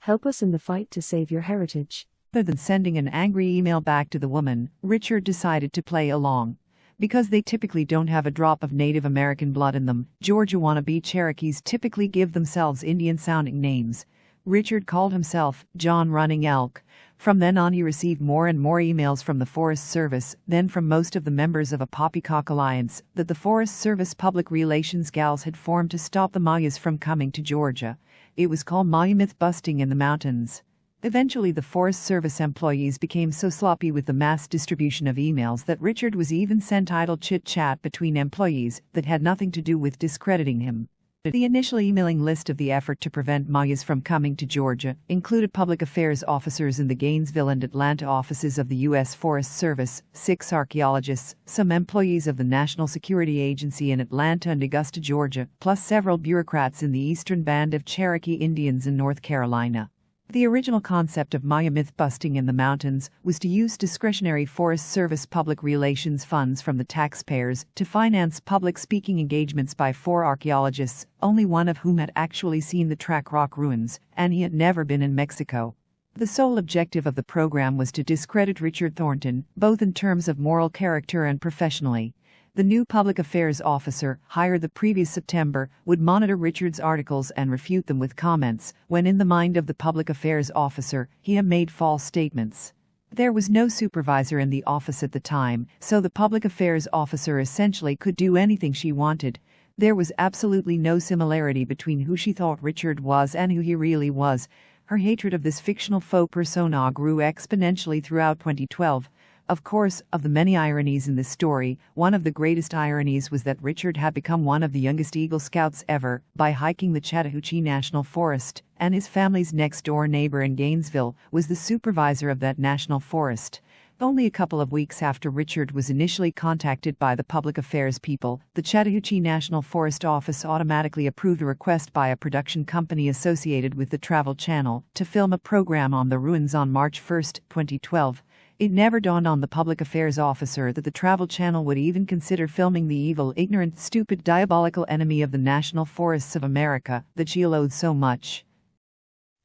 Help us in the fight to save your heritage. Rather than sending an angry email back to the woman, Richard decided to play along. Because they typically don't have a drop of Native American blood in them, Georgia wannabe Cherokees typically give themselves Indian-sounding names. Richard called himself John Running Elk. From then on he received more and more emails from the Forest Service, then from most of the members of a poppycock alliance that the Forest Service public relations gals had formed to stop the Mayas from coming to Georgia. It was called Maya myth busting in the mountains. Eventually the Forest Service employees became so sloppy with the mass distribution of emails that Richard was even sent idle chit-chat between employees that had nothing to do with discrediting him. The initial emailing list of the effort to prevent Mayas from coming to Georgia included public affairs officers in the Gainesville and Atlanta offices of the U.S. Forest Service, 6 archaeologists, some employees of the National Security Agency in Atlanta and Augusta, Georgia, plus several bureaucrats in the eastern band of Cherokee Indians in North Carolina. The original concept of Maya myth busting in the mountains was to use discretionary Forest Service public relations funds from the taxpayers to finance public speaking engagements by 4 archaeologists, only one of whom had actually seen the Track Rock ruins, and he had never been in Mexico. The sole objective of the program was to discredit Richard Thornton, both in terms of moral character and professionally. The new public affairs officer, hired the previous September, would monitor Richard's articles and refute them with comments, when in the mind of the public affairs officer, he had made false statements. There was no supervisor in the office at the time, so the public affairs officer essentially could do anything she wanted. There was absolutely no similarity between who she thought Richard was and who he really was. Her hatred of this fictional faux persona grew exponentially throughout 2012. Of course, of the many ironies in this story, one of the greatest ironies was that Richard had become one of the youngest Eagle Scouts ever by hiking the Chattahoochee National Forest, and his family's next-door neighbor in Gainesville was the supervisor of that national forest. Only a couple of weeks after Richard was initially contacted by the public affairs people, the Chattahoochee National Forest office automatically approved a request by a production company associated with the Travel Channel to film a program on the ruins on March 1, 2012. It never dawned on the public affairs officer that the Travel Channel would even consider filming the evil, ignorant, stupid, diabolical enemy of the national forests of America that she loathed so much.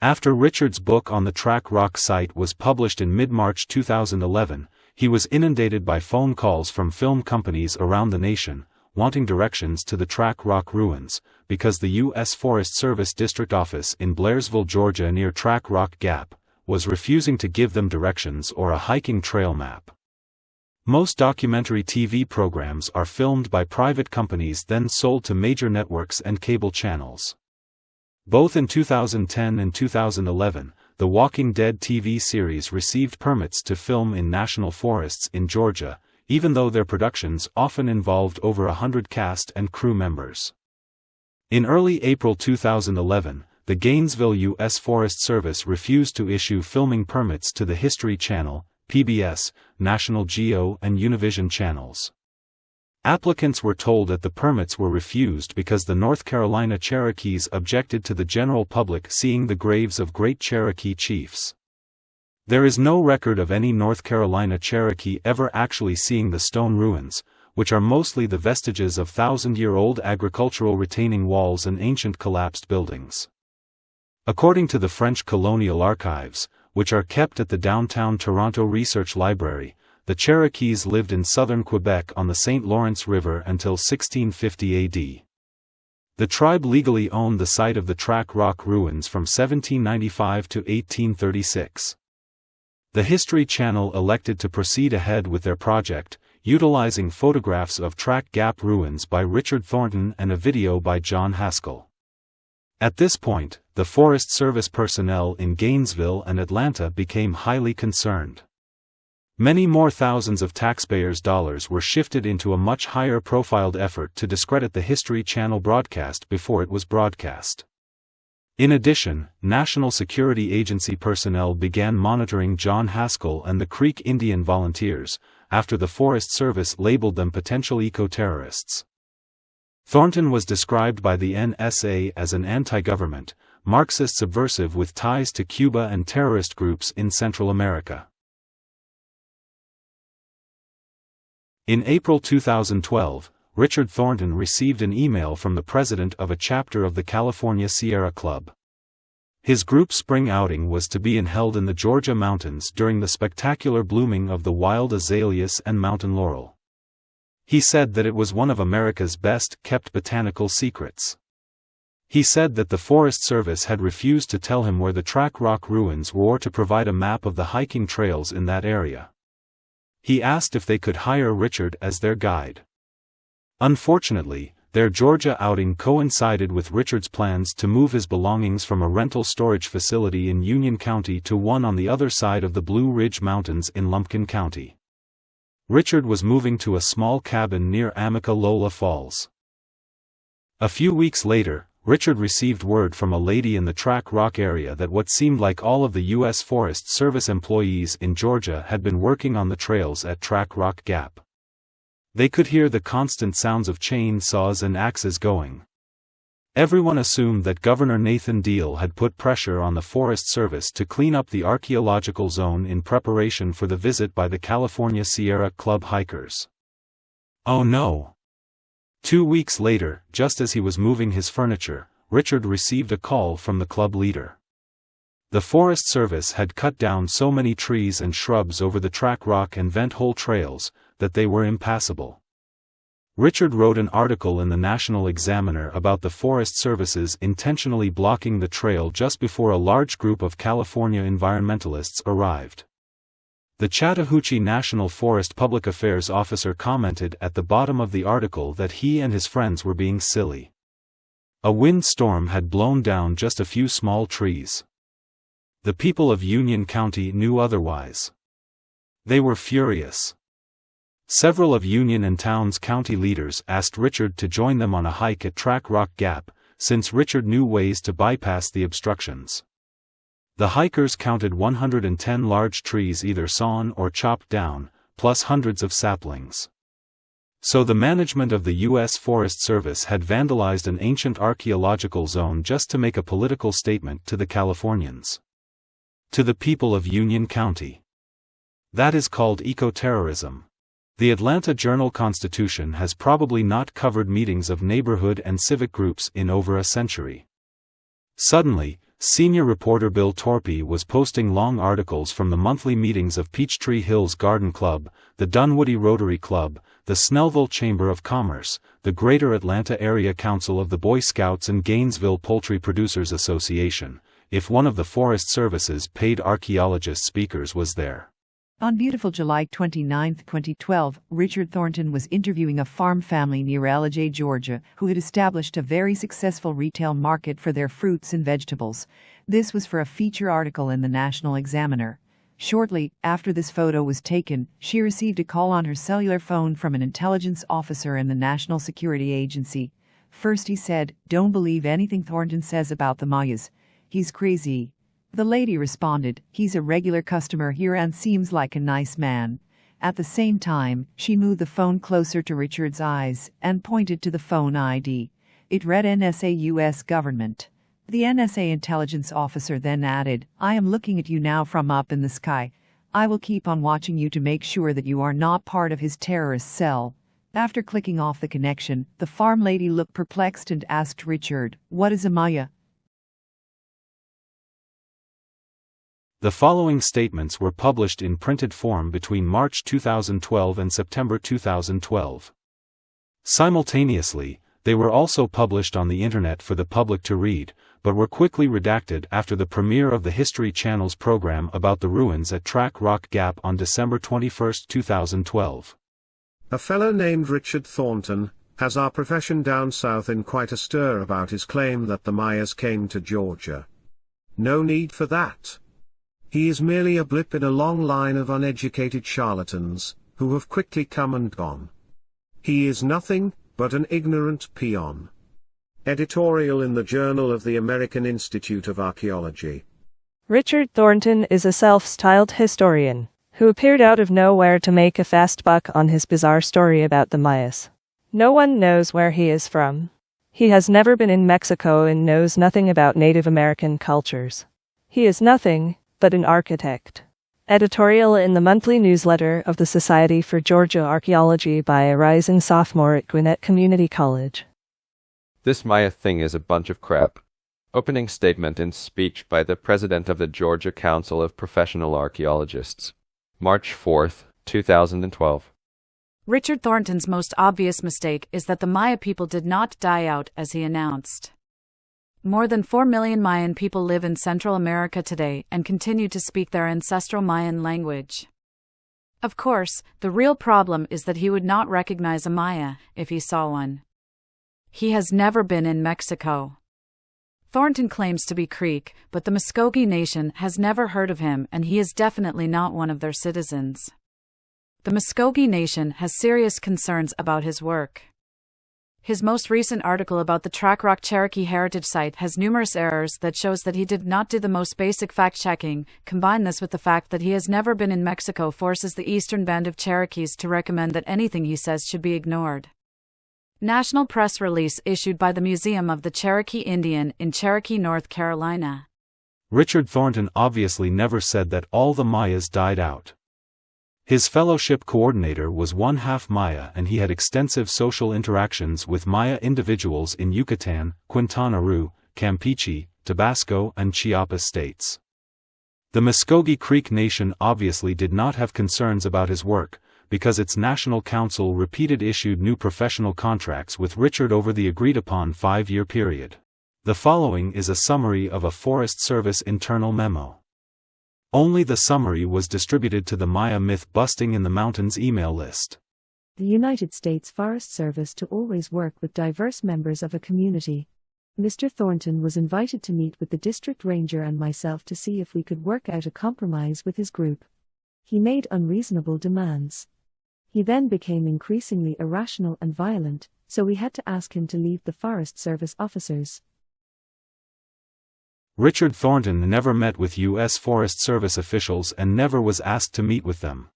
After Richard's book on the Track Rock site was published in mid-March 2011, he was inundated by phone calls from film companies around the nation, wanting directions to the Track Rock ruins, because the U.S. Forest Service District Office in Blairsville, Georgia near Track Rock Gap, was refusing to give them directions or a hiking trail map. Most documentary TV programs are filmed by private companies then sold to major networks and cable channels. Both in 2010 and 2011, The Walking Dead TV series received permits to film in national forests in Georgia, even though their productions often involved over 100 cast and crew members. In early April 2011, the Gainesville U.S. Forest Service refused to issue filming permits to the History Channel, PBS, National Geo and Univision channels. Applicants were told that the permits were refused because the North Carolina Cherokees objected to the general public seeing the graves of great Cherokee chiefs. There is no record of any North Carolina Cherokee ever actually seeing the stone ruins, which are mostly the vestiges of thousand-year-old agricultural retaining walls and ancient collapsed buildings. According to the French colonial archives, which are kept at the downtown Toronto Research Library, the Cherokees lived in southern Quebec on the St. Lawrence River until 1650 AD. The tribe legally owned the site of the Track Rock ruins from 1795 to 1836. The History Channel elected to proceed ahead with their project, utilizing photographs of Track Gap ruins by Richard Thornton and a video by John Haskell. At this point, the Forest Service personnel in Gainesville and Atlanta became highly concerned. Many more thousands of taxpayers' dollars were shifted into a much higher-profiled effort to discredit the History Channel broadcast before it was broadcast. In addition, National Security Agency personnel began monitoring John Haskell and the Creek Indian Volunteers, after the Forest Service labeled them potential eco-terrorists. Thornton was described by the NSA as an anti-government, Marxist subversive with ties to Cuba and terrorist groups in Central America. In April 2012, Richard Thornton received an email from the president of a chapter of the California Sierra Club. His group spring outing was to be held in the Georgia mountains during the spectacular blooming of the wild azaleas and mountain laurel. He said that it was one of America's best-kept botanical secrets. He said that the Forest Service had refused to tell him where the Track Rock ruins were or to provide a map of the hiking trails in that area. He asked if they could hire Richard as their guide. Unfortunately, their Georgia outing coincided with Richard's plans to move his belongings from a rental storage facility in Union County to one on the other side of the Blue Ridge Mountains in Lumpkin County. Richard was moving to a small cabin near Amicalola Falls. A few weeks later, Richard received word from a lady in the Track Rock area that what seemed like all of the U.S. Forest Service employees in Georgia had been working on the trails at Track Rock Gap. They could hear the constant sounds of chainsaws and axes going. Everyone assumed that Governor Nathan Deal had put pressure on the Forest Service to clean up the archaeological zone in preparation for the visit by the California Sierra Club hikers. Oh no! 2 weeks later, just as he was moving his furniture, Richard received a call from the club leader. The Forest Service had cut down so many trees and shrubs over the Track Rock and Vent Hole trails that they were impassable. Richard wrote an article in the National Examiner about the Forest Service's intentionally blocking the trail just before a large group of California environmentalists arrived. The Chattahoochee National Forest public affairs officer commented at the bottom of the article that he and his friends were being silly. A windstorm had blown down just a few small trees. The people of Union County knew otherwise. They were furious. Several of Union and Town's county leaders asked Richard to join them on a hike at Track Rock Gap, since Richard knew ways to bypass the obstructions. The hikers counted 110 large trees either sawn or chopped down, plus hundreds of saplings. So the management of the U.S. Forest Service had vandalized an ancient archaeological zone just to make a political statement to the Californians. To the people of Union County. That is called eco-terrorism. The Atlanta Journal-Constitution has probably not covered meetings of neighborhood and civic groups in over a century. Suddenly, senior reporter Bill Torpy was posting long articles from the monthly meetings of Peachtree Hills Garden Club, the Dunwoody Rotary Club, the Snellville Chamber of Commerce, the Greater Atlanta Area Council of the Boy Scouts and Gainesville Poultry Producers Association, if one of the Forest Service's paid archaeologist speakers was there. On beautiful July 29, 2012, Richard Thornton was interviewing a farm family near Apalache, Georgia, who had established a very successful retail market for their fruits and vegetables. This was for a feature article in the National Examiner. Shortly after this photo was taken, she received a call on her cellular phone from an intelligence officer in the National Security Agency. First he said, "Don't believe anything Thornton says about the Mayas. He's crazy." The lady responded, "He's a regular customer here and seems like a nice man." At the same time, she moved the phone closer to Richard's eyes and pointed to the phone ID. It read NSA U.S. Government. The NSA intelligence officer then added, "I am looking at you now from up in the sky. I will keep on watching you to make sure that you are not part of his terrorist cell." After clicking off the connection, the farm lady looked perplexed and asked Richard, "What is a Maya?" The following statements were published in printed form between March 2012 and September 2012. Simultaneously, they were also published on the Internet for the public to read, but were quickly redacted after the premiere of the History Channel's program about the ruins at Track Rock Gap on December 21, 2012. A fellow named Richard Thornton has our profession down south in quite a stir about his claim that the Mayas came to Georgia. No need for that. He is merely a blip in a long line of uneducated charlatans, who have quickly come and gone. He is nothing but an ignorant peon. Editorial in the Journal of the American Institute of Archaeology. Richard Thornton is a self-styled historian, who appeared out of nowhere to make a fast buck on his bizarre story about the Mayas. No one knows where he is from. He has never been in Mexico and knows nothing about Native American cultures. He is nothing but an architect. Editorial in the monthly newsletter of the Society for Georgia Archaeology by a rising sophomore at Gwinnett Community College. This Maya thing is a bunch of crap. Opening statement in speech by the president of the Georgia Council of Professional Archaeologists. March 4, 2012. Richard Thornton's most obvious mistake is that the Maya people did not die out as he announced. More than 4 million Mayan people live in Central America today and continue to speak their ancestral Mayan language. Of course, the real problem is that he would not recognize a Maya if he saw one. He has never been in Mexico. Thornton claims to be Creek, but the Muskogee Nation has never heard of him, and he is definitely not one of their citizens. The Muskogee Nation has serious concerns about his work. His most recent article about the Track Rock Cherokee Heritage Site has numerous errors that shows that he did not do the most basic fact-checking. Combine this with the fact that he has never been in Mexico forces the Eastern Band of Cherokees to recommend that anything he says should be ignored. National press release issued by the Museum of the Cherokee Indian in Cherokee, North Carolina. Richard Thornton obviously never said that all the Mayas died out. His fellowship coordinator was one half Maya, and he had extensive social interactions with Maya individuals in Yucatan, Quintana Roo, Campeche, Tabasco, and Chiapas states. The Muskogee Creek Nation obviously did not have concerns about his work, because its National Council issued new professional contracts with Richard over the agreed-upon 5-year period. The following is a summary of a Forest Service internal memo. Only the summary was distributed to the Maya Myth-Busting in the Mountains email list. The United States Forest Service to always work with diverse members of a community. Mr. Thornton was invited to meet with the district ranger and myself to see if we could work out a compromise with his group. He made unreasonable demands. He then became increasingly irrational and violent, so we had to ask him to leave the Forest Service officers. Richard Thornton never met with U.S. Forest Service officials and never was asked to meet with them.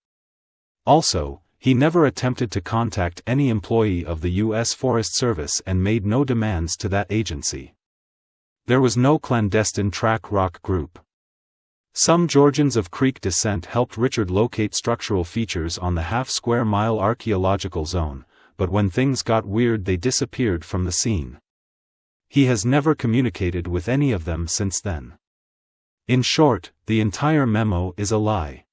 Also, he never attempted to contact any employee of the U.S. Forest Service and made no demands to that agency. There was no clandestine track rock group. Some Georgians of Creek descent helped Richard locate structural features on the half-square-mile archaeological zone, but when things got weird they disappeared from the scene. He has never communicated with any of them since then. In short, the entire memo is a lie.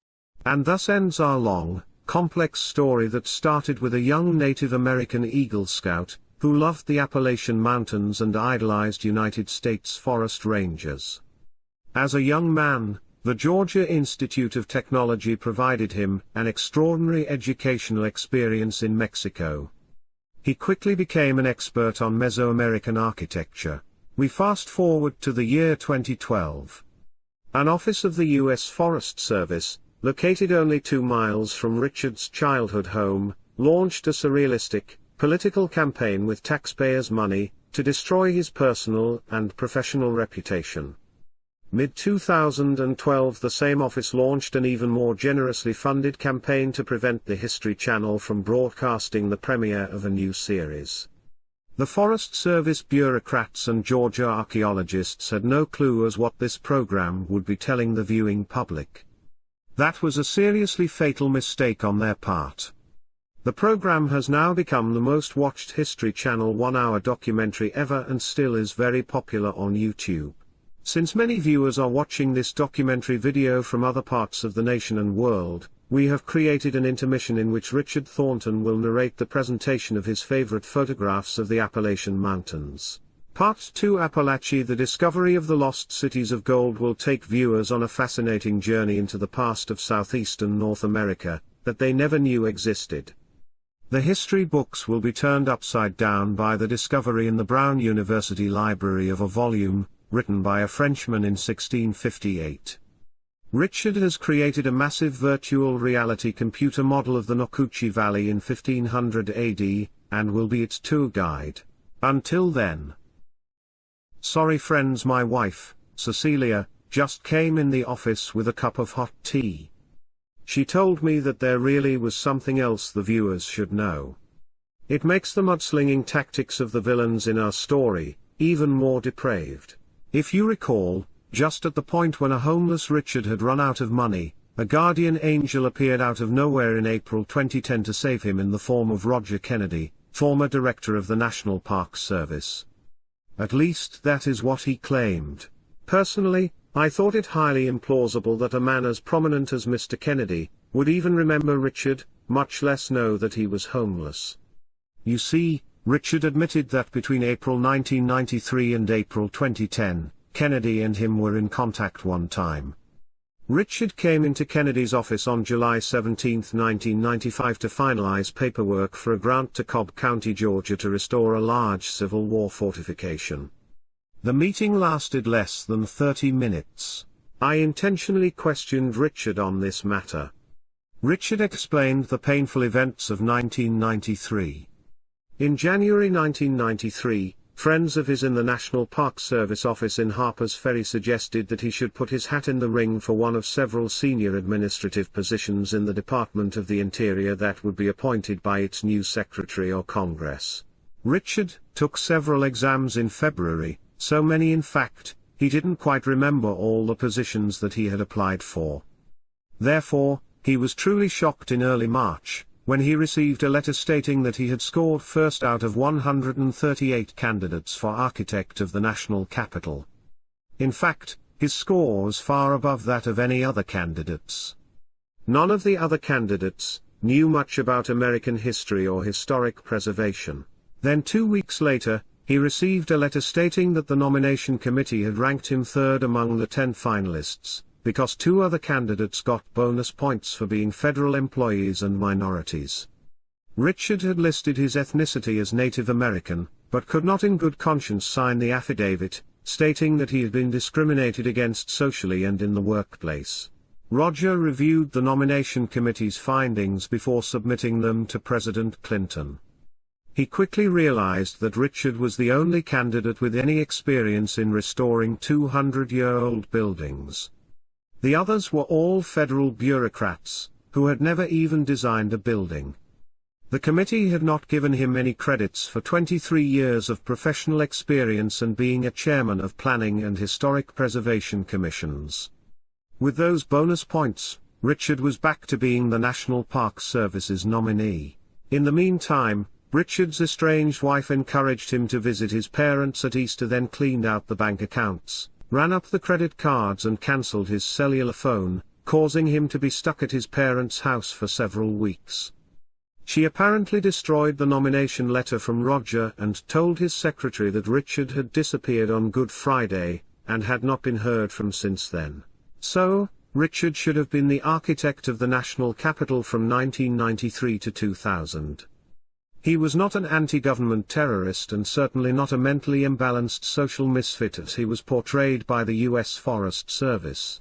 And thus ends our long, complex story that started with a young Native American Eagle Scout, who loved the Appalachian Mountains and idolized United States forest rangers. As a young man, the Georgia Institute of Technology provided him an extraordinary educational experience in Mexico. He quickly became an expert on Mesoamerican architecture. We fast forward to the year 2012. An office of the U.S. Forest Service, located only 2 miles from Richard's childhood home, launched a surrealistic, political campaign with taxpayers' money, to destroy his personal and professional reputation. Mid-2012 the same office launched an even more generously funded campaign to prevent the History Channel from broadcasting the premiere of a new series. The Forest Service bureaucrats and Georgia archaeologists had no clue as what this program would be telling the viewing public. That was a seriously fatal mistake on their part. The program has now become the most watched History Channel 1-hour documentary ever and still is very popular on YouTube. Since many viewers are watching this documentary video from other parts of the nation and world, we have created an intermission in which Richard Thornton will narrate the presentation of his favorite photographs of the Appalachian Mountains. Part 2 Apalache: The Discovery of the Lost Cities of Gold will take viewers on a fascinating journey into the past of southeastern North America, that they never knew existed. The history books will be turned upside down by the discovery in the Brown University Library of a volume, written by a Frenchman in 1658. Richard has created a massive virtual reality computer model of the Nocouche Valley in 1500 AD, and will be its tour guide. Until then. Sorry friends, my wife, Cecilia, just came in the office with a cup of hot tea. She told me that there really was something else the viewers should know. It makes the mudslinging tactics of the villains in our story even more depraved. If you recall, just at the point when a homeless Richard had run out of money, a guardian angel appeared out of nowhere in April 2010 to save him in the form of Roger Kennedy, former director of the National Park Service. At least that is what he claimed. Personally, I thought it highly implausible that a man as prominent as Mr. Kennedy would even remember Richard, much less know that he was homeless. You see, Richard admitted that between April 1993 and April 2010, Kennedy and him were in contact one time. Richard came into Kennedy's office on July 17, 1995 to finalize paperwork for a grant to Cobb County, Georgia to restore a large Civil War fortification. The meeting lasted less than 30 minutes. I intentionally questioned Richard on this matter. Richard explained the painful events of 1993. In January 1993, friends of his in the National Park Service office in Harper's Ferry suggested that he should put his hat in the ring for one of several senior administrative positions in the Department of the Interior that would be appointed by its new secretary or Congress. Richard took several exams in February, so many in fact, he didn't quite remember all the positions that he had applied for. Therefore, he was truly shocked in early March, when he received a letter stating that he had scored first out of 138 candidates for architect of the national capital. In fact, his score was far above that of any other candidates. None of the other candidates knew much about American history or historic preservation. Then 2 weeks later, he received a letter stating that the nomination committee had ranked him third among the 10 finalists, because 2 other candidates got bonus points for being federal employees and minorities. Richard had listed his ethnicity as Native American, but could not in good conscience sign the affidavit, stating that he had been discriminated against socially and in the workplace. Roger reviewed the nomination committee's findings before submitting them to President Clinton. He quickly realized that Richard was the only candidate with any experience in restoring 200-year-old buildings. The others were all federal bureaucrats, who had never even designed a building. The committee had not given him any credits for 23 years of professional experience and being a chairman of planning and historic preservation commissions. With those bonus points, Richard was back to being the National Park Service's nominee. In the meantime, Richard's estranged wife encouraged him to visit his parents at Easter, then cleaned out the bank accounts, ran up the credit cards and cancelled his cellular phone, causing him to be stuck at his parents' house for several weeks. She apparently destroyed the nomination letter from Roger and told his secretary that Richard had disappeared on Good Friday, and had not been heard from since then. So, Richard should have been the architect of the national capital from 1993 to 2000. He was not an anti-government terrorist and certainly not a mentally imbalanced social misfit as he was portrayed by the U.S. Forest Service.